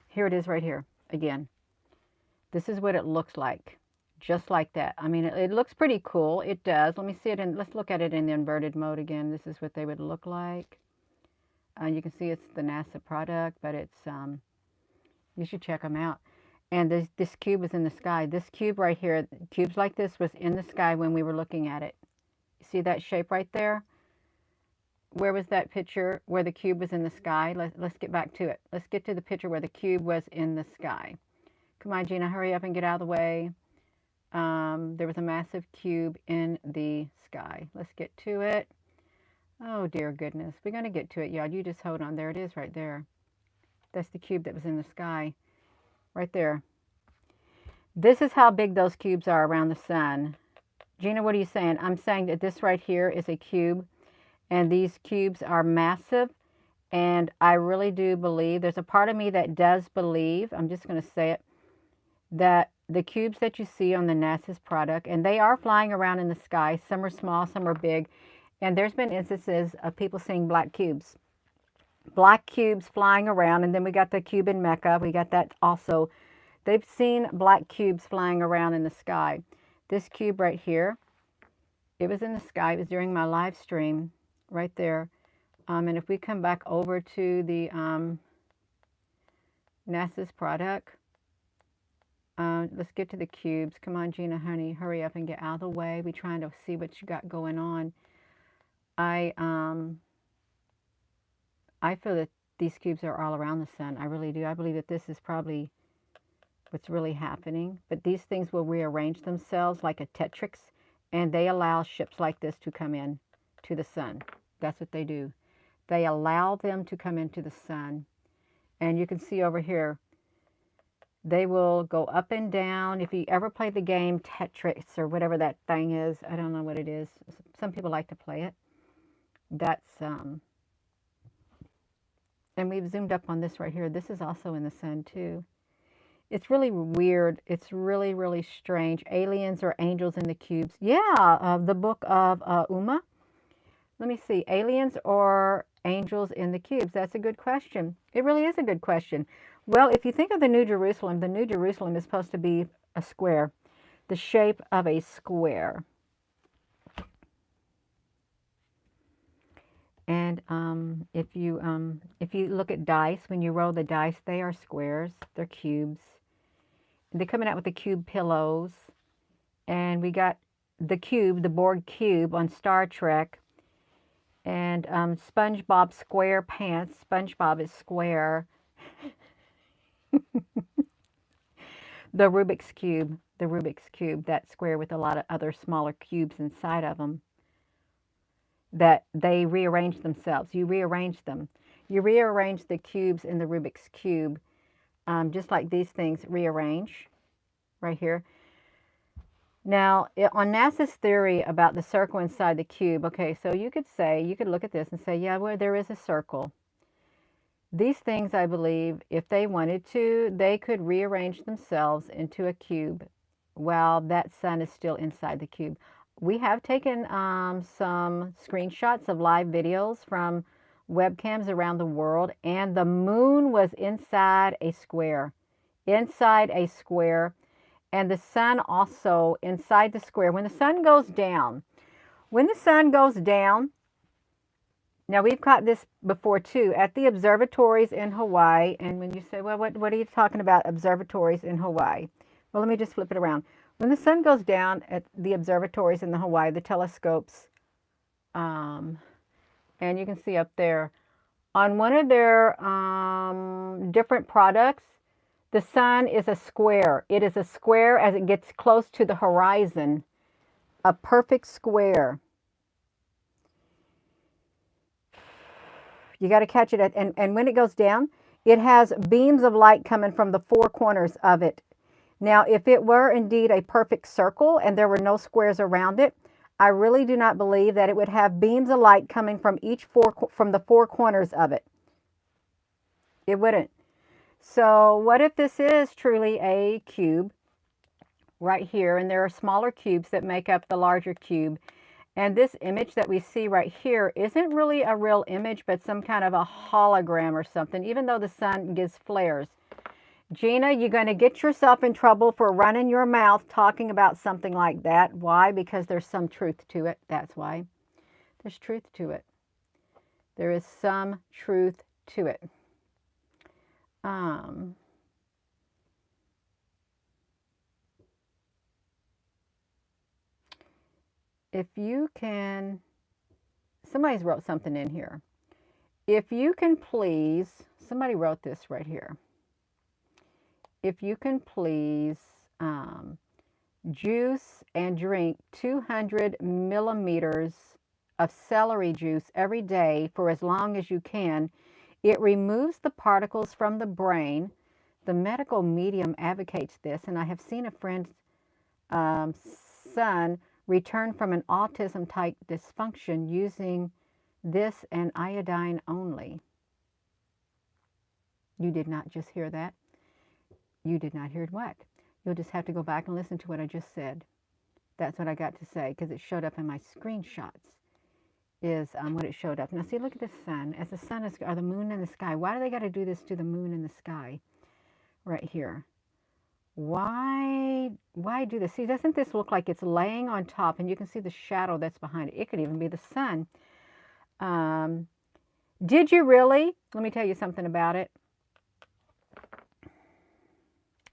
Speaker 1: Here it is right here again. This is what it looks like. Just like that. I mean, it looks pretty cool. It does. Let me see it in, let's look at it in the inverted mode again. This is what they would look like. You can see it's the NASA product, but it's, you should check them out. And this cube was in the sky. This cube right here, cubes like this was in the sky when we were looking at it. See that shape right there? Where was that picture where the cube was in the sky? Let's get back to it. Let's get to the picture where the cube was in the sky. Come on, Gina, hurry up and get out of the way. There was a massive cube in the sky. Let's get to it. Oh, dear goodness. We're going to get to it, y'all. You just hold on. There it is right there. That's the cube that was in the sky. Right there. This is how big those cubes are around the sun. Gina, what are you saying? I'm saying that this right here is a cube. And these cubes are massive. And I really do believe, there's a part of me that does believe, I'm just going to say it, that the cubes that you see on the NASA's product, and they are flying around in the sky. Some are small, some are big. And there's been instances of people seeing black cubes. Black cubes flying around. And then we got the cube in Mecca. We got that also. They've seen black cubes flying around in the sky. This cube right here, it was in the sky. It was during my live stream right there. And if we come back over to the NASA's product, let's get to the cubes. Come on, Gina, honey, hurry up and get out of the way. We're trying to see what you got going on. I feel that these cubes are all around the sun. I really do. I believe that this is probably what's really happening. But these things will rearrange themselves like a Tetris, and they allow ships like this to come in to the sun. That's what they do. They allow them to come into the sun. And you can see over here, they will go up and down. If you ever play the game Tetris or whatever that thing is, I don't know what it is. Some people like to play it. That's, and we've zoomed up on this right here. This is also in the sun too. It's really weird. It's really, really strange. Aliens or angels in the cubes. Yeah, the book of Uma. Let me see. Aliens or angels in the cubes? That's a good question. It really is a good question. Well, if you think of the New Jerusalem is supposed to be a square, the shape of a square. And if you look at dice, when you roll the dice, they are squares. They're cubes. They're coming out with the cube pillows. And we got the cube, the Borg cube on Star Trek. And SpongeBob SquarePants. SpongeBob is square. The Rubik's Cube, that square with a lot of other smaller cubes inside of them that they rearrange themselves. You rearrange them. You rearrange the cubes in the Rubik's Cube, just like these things rearrange right here. Now, on NASA's theory about the circle inside the cube, okay, so you could look at this and say, yeah, well, there is a circle. These things, I believe, if they wanted to, they could rearrange themselves into a cube while that sun is still inside the cube. We have taken some screenshots of live videos from webcams around the world, and the moon was inside a square. Inside a square. And the sun also inside the square. When the sun goes down, now we've caught this before too, at the observatories in Hawaii. And when you say, well, what are you talking about, observatories in Hawaii? Well, let me just flip it around. When the sun goes down at the observatories in the Hawaii, the telescopes, and you can see up there, on one of their different products, the sun is a square. It is a square as it gets close to the horizon. A perfect square. You got to catch it. And when it goes down, it has beams of light coming from the four corners of it. Now, if it were indeed a perfect circle and there were no squares around it, I really do not believe that it would have beams of light coming from from the four corners of it. It wouldn't. So what if this is truly a cube right here, and there are smaller cubes that make up the larger cube, and this image that we see right here isn't really a real image, but some kind of a hologram or something, even though the sun gives flares. Gina, you're going to get yourself in trouble for running your mouth talking about something like that. Why? Because there's some truth to it. That's why. There's truth to it. There is some truth to it. If you can, somebody's wrote something in here. If you can please, somebody wrote this right here. If you can please juice and drink 200 millimeters of celery juice every day for as long as you can, it removes the particles from the brain. The medical medium advocates this, and I have seen a friend's son return from an autism-type dysfunction using this and iodine only. You did not just hear that. You did not hear what? You'll just have to go back and listen to what I just said. That's what I got to say, because it showed up in my screenshots, is what it showed up. Now see, look at the sun. As the sun is, or the moon in the sky. Why do they got to do this to the moon in the sky right here? Why do this? See, doesn't this look like it's laying on top, and you can see the shadow that's behind it? It could even be the sun. Did you really? Let me tell you something about it.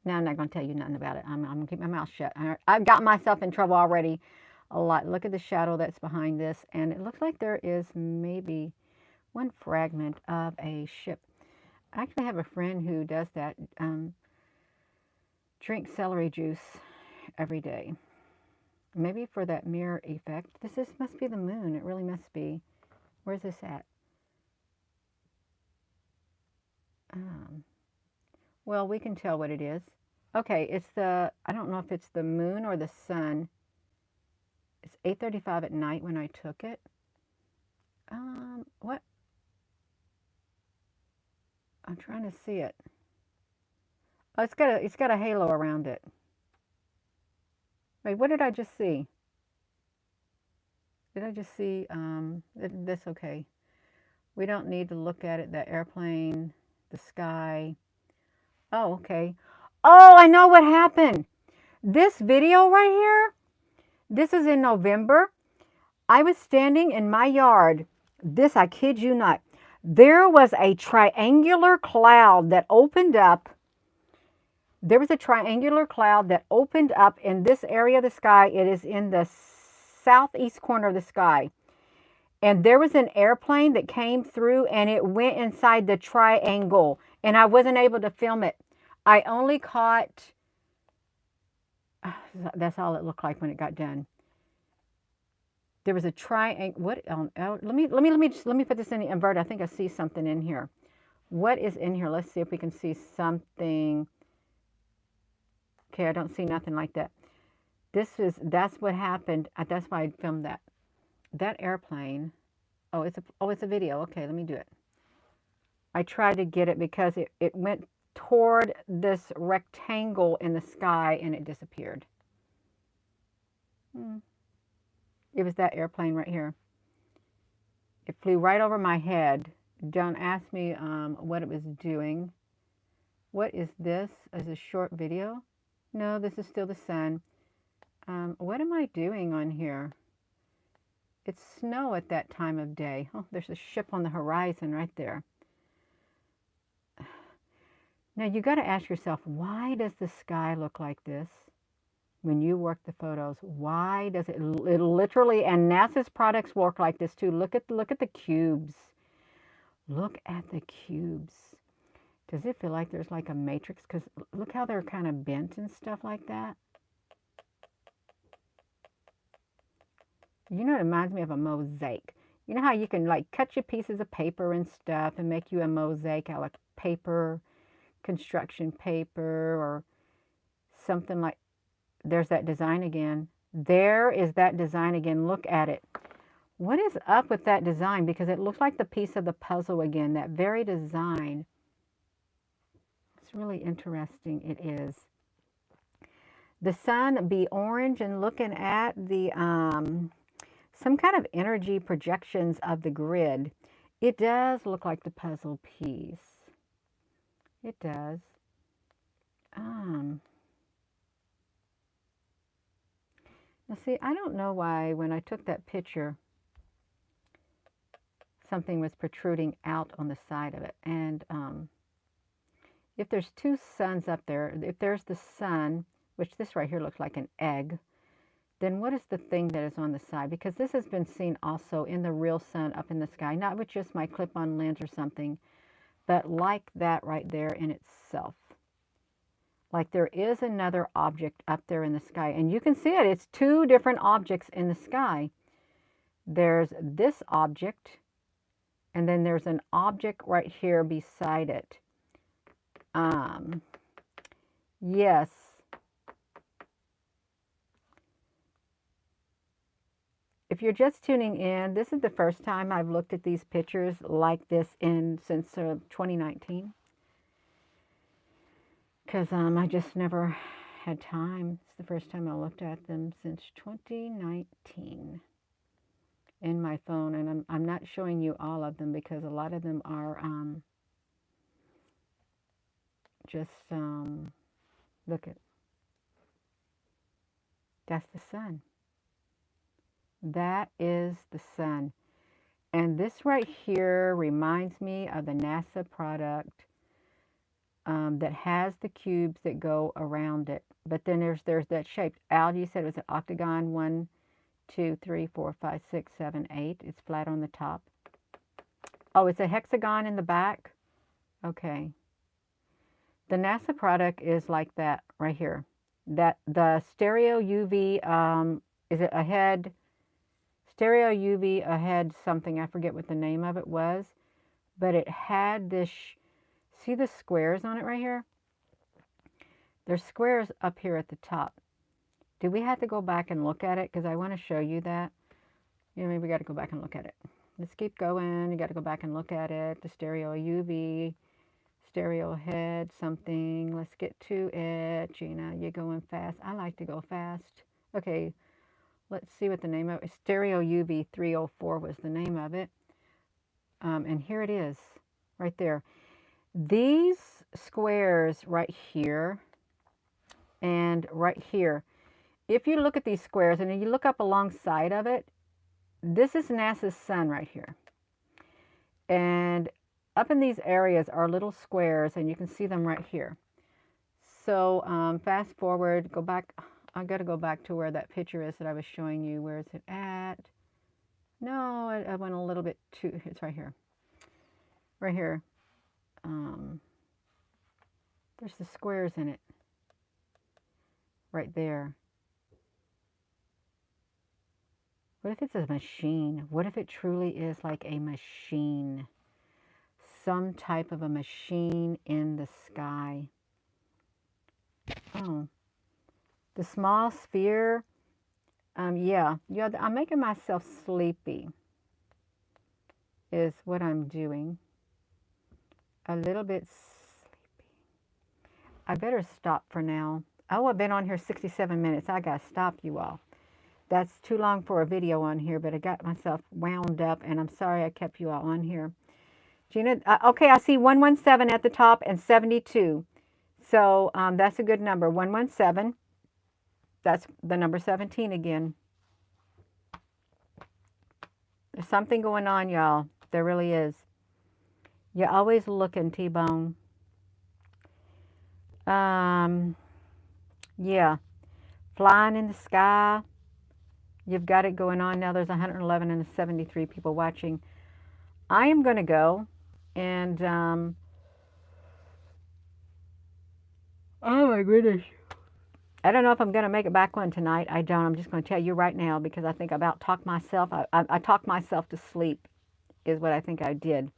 Speaker 1: Now, I'm not going to tell you nothing about it. I'm going to keep my mouth shut. I've got myself in trouble already a lot. Look at the shadow that's behind this, and it looks like there is maybe one fragment of a ship. I actually have a friend who does that. Drink celery juice every day. Maybe for that mirror effect. Must be the moon. It really must be. Where's this at? Well, we can tell what it is. Okay, I don't know if it's the moon or the sun. It's 8:35 at night when I took it. What? I'm trying to see it. Oh, it's got a halo around it. Wait, what did I just see? Did I just see, that's okay. We don't need to look at it, the airplane, the sky. Oh, okay. Oh, I know what happened. This video right here, this is in November. I was standing in my yard. This, I kid you not. There was a triangular cloud that opened up. There was a triangular cloud that opened up in this area of the sky. It is in the southeast corner of the sky. And there was an airplane that came through and it went inside the triangle. And I wasn't able to film it. I only caught, that's all it looked like when it got done. There was a triangle. What? Let me put this in the inverted. I think I see something in here. What is in here? Let's see if we can see something. Okay, I don't see nothing like that. That's what happened. That's why I filmed that. That airplane. Oh, it's a video. Okay, let me do it. I tried to get it because it went toward this rectangle in the sky and it disappeared. It was that airplane right here. It flew right over my head. Don't ask me what it was doing. What is this? Is a short video? No, this is still the sun. What am I doing on here? It's snow at that time of day. Oh, there's a ship on the horizon right there. Now you got to ask yourself, why does the sky look like this? When you work the photos, why does it literally, and NASA's products work like this too. Look at the cubes. Look at the cubes. Does it feel like there's like a matrix? Because look how they're kind of bent and stuff like that. You know, it reminds me of a mosaic. You know how you can like cut your pieces of paper and stuff and make you a mosaic out of paper, construction paper, or something like. There's that design again. There is that design again. Look at it. What is up with that design? Because it looks like the piece of the puzzle again. That very design. It's really interesting. It is. The sun be orange and looking at the some kind of energy projections of the grid. It does look like the puzzle piece. It does. Now see, I don't know why when I took that picture, something was protruding out on the side of it. And if there's two suns up there, if there's the sun, which this right here looks like an egg, then what is the thing that is on the side? Because this has been seen also in the real sun up in the sky, not with just my clip-on lens or something, but like that right there in itself. Like there is another object up there in the sky, and you can see it. It's two different objects in the sky. There's this object, and then there's an object right here beside it. Yes. If you're just tuning in, this is the first time I've looked at these pictures like this since 2019. Because I just never had time. It's the first time I looked at them since 2019 in my phone. And I'm not showing you all of them because a lot of them are just, look at, that's the sun. That is the sun. And this right here reminds me of the NASA product that has the cubes that go around it. But then there's that shape. Al, you said it was an octagon. 1, 2, 3, 4, 5, 6, 7, 8. It's flat on the top. Oh, it's a hexagon in the back. Okay. The NASA product is like that right here. That the stereo UV, is it ahead? Stereo UV ahead something. I forget what the name of it was. But it had this, see the squares on it right here? There's squares up here at the top. Do we have to go back and look at it? Because I want to show you that. You know, maybe we got to go back and look at it. Let's keep going. You got to go back and look at it. The stereo UV, stereo head, something. Let's get to it. Gina, you're going fast. I like to go fast. Okay. let's see what the name of it. Stereo UV 304 was the name of it. And here it is, right there. These squares right here and right here, if you look at these squares and you look up alongside of it, this is NASA's sun right here. And up in these areas are little squares, and you can see them right here. So fast forward, go back. I got to go back to where that picture is that I was showing you. Where is it at? No, I went a little bit too. It's right here. Right here. There's the squares in it. Right there. What if it's a machine? What if it truly is like a machine? Some type of a machine in the sky. Oh. The small sphere. Yeah, I'm making myself sleepy is what I'm doing. A little bit sleepy. I better stop for now. Oh, I've been on here 67 minutes. I got to stop, you all. That's too long for a video on here, but I got myself wound up, and I'm sorry I kept you all on here. Gina, okay, I see 117 at the top and 72. So that's a good number, 117. That's the number 17 again. There's something going on, y'all. There really is. You're always looking, T-Bone. Yeah. Flying in the sky. You've got it going on now. There's 111 and 73 people watching. I am going to go and, oh my goodness. I don't know if I'm going to make it back one tonight. I don't. I'm just going to tell you right now because I think I about talked myself. I talked myself to sleep is what I think I did.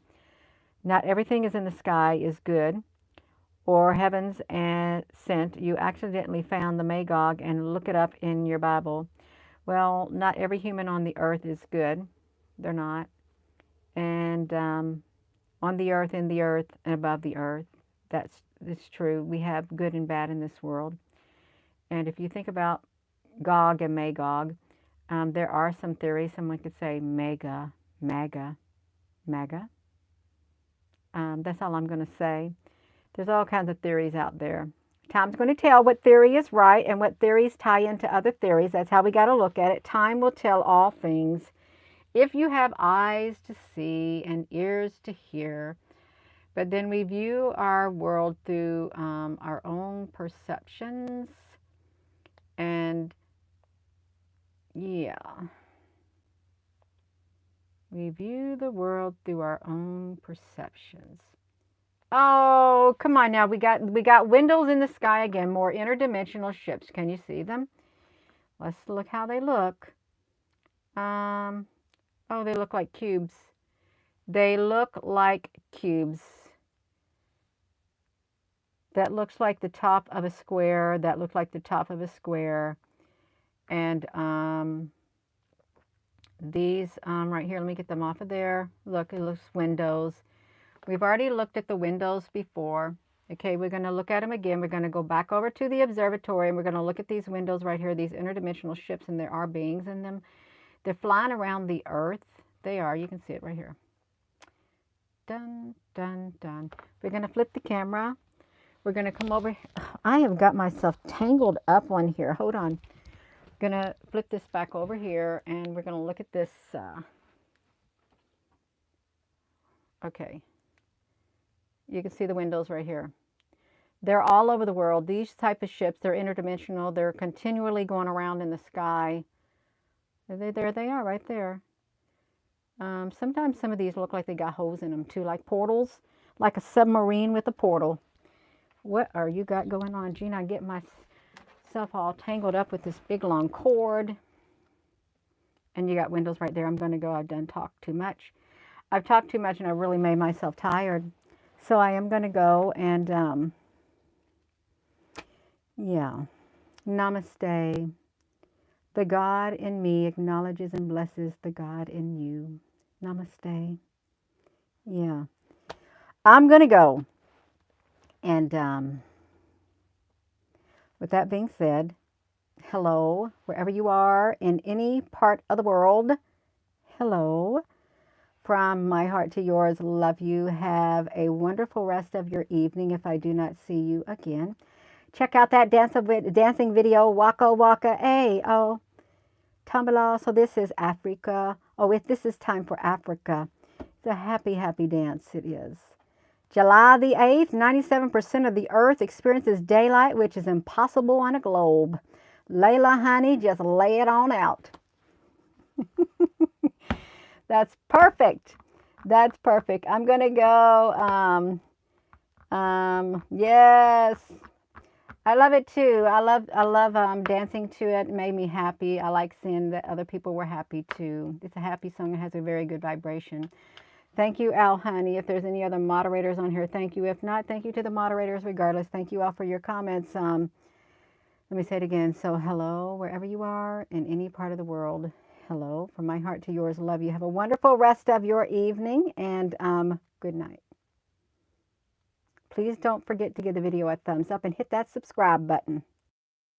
Speaker 1: Not everything is in the sky is good or heavens and sent. You accidentally found the Magog and look it up in your Bible. Well, not every human on the earth is good. They're not. And on the earth, in the earth, and above the earth. That's true. We have good and bad in this world. And if you think about Gog and Magog, there are some theories. Someone could say MAGA. That's all I'm going to say. There's all kinds of theories out there. Time's going to tell what theory is right and what theories tie into other theories. That's how we got to look at it. Time will tell all things. If you have eyes to see and ears to hear, but then we view our world through our own perceptions. And yeah, we view the world through our own perceptions. Oh, come on now. We got windows in the sky again, more interdimensional ships. Can you see them? Let's look how they look. Oh, they look like cubes. They look like cubes. That looks like the top of a square. That looks like the top of a square. And these right here, let me get them off of there. Look, it looks windows. We've already looked at the windows before. Okay, we're going to look at them again. We're going to go back over to the observatory, and we're going to look at these windows right here, these interdimensional ships, and there are beings in them. They're flying around the earth. They are. You can see it right here. Dun, dun, dun. We're going to flip the camera. We're going to come over. I have got myself tangled up on here. Hold on. I'm going to flip this back over here, and we're going to look at this. Okay. You can see the windows right here. They're all over the world. These type of ships, they're interdimensional. They're continually going around in the sky. There they are right there. Sometimes some of these look like they got holes in them too, like portals, like a submarine with a portal. What are you got going on, Gina? I get myself all tangled up with this big long cord. And you got windows right there. I'm going to go. I've done talked too much. I've talked too much and I really made myself tired. So I am going to go and, yeah, namaste. The God in me acknowledges and blesses the God in you. Namaste. Yeah. I'm going to go. And with that being said, hello. Wherever you are in any part of the world, hello. From my heart to yours, love you. Have a wonderful rest of your evening if I do not see you again. Check out that dancing video, Waka Waka A-O. Tambala. So this is Africa. Oh, this is time for Africa. It's a happy, happy dance. It is. July the 8th, 97% of the earth experiences daylight, which is impossible on a globe. Layla, honey, just lay it on out. That's perfect. That's perfect. I'm going to go, yes. I love it too. I love dancing to it. It made me happy. I like seeing that other people were happy too. It's a happy song. It has a very good vibration. Thank you, Al, honey. If there's any other moderators on here, thank you. If not, thank you to the moderators regardless. Thank you all for your comments. Let me say it again. So hello, wherever you are in any part of the world. Hello, from my heart to yours. Love you. Have a wonderful rest of your evening and good night. Please don't forget to give the video a thumbs up and hit that subscribe button.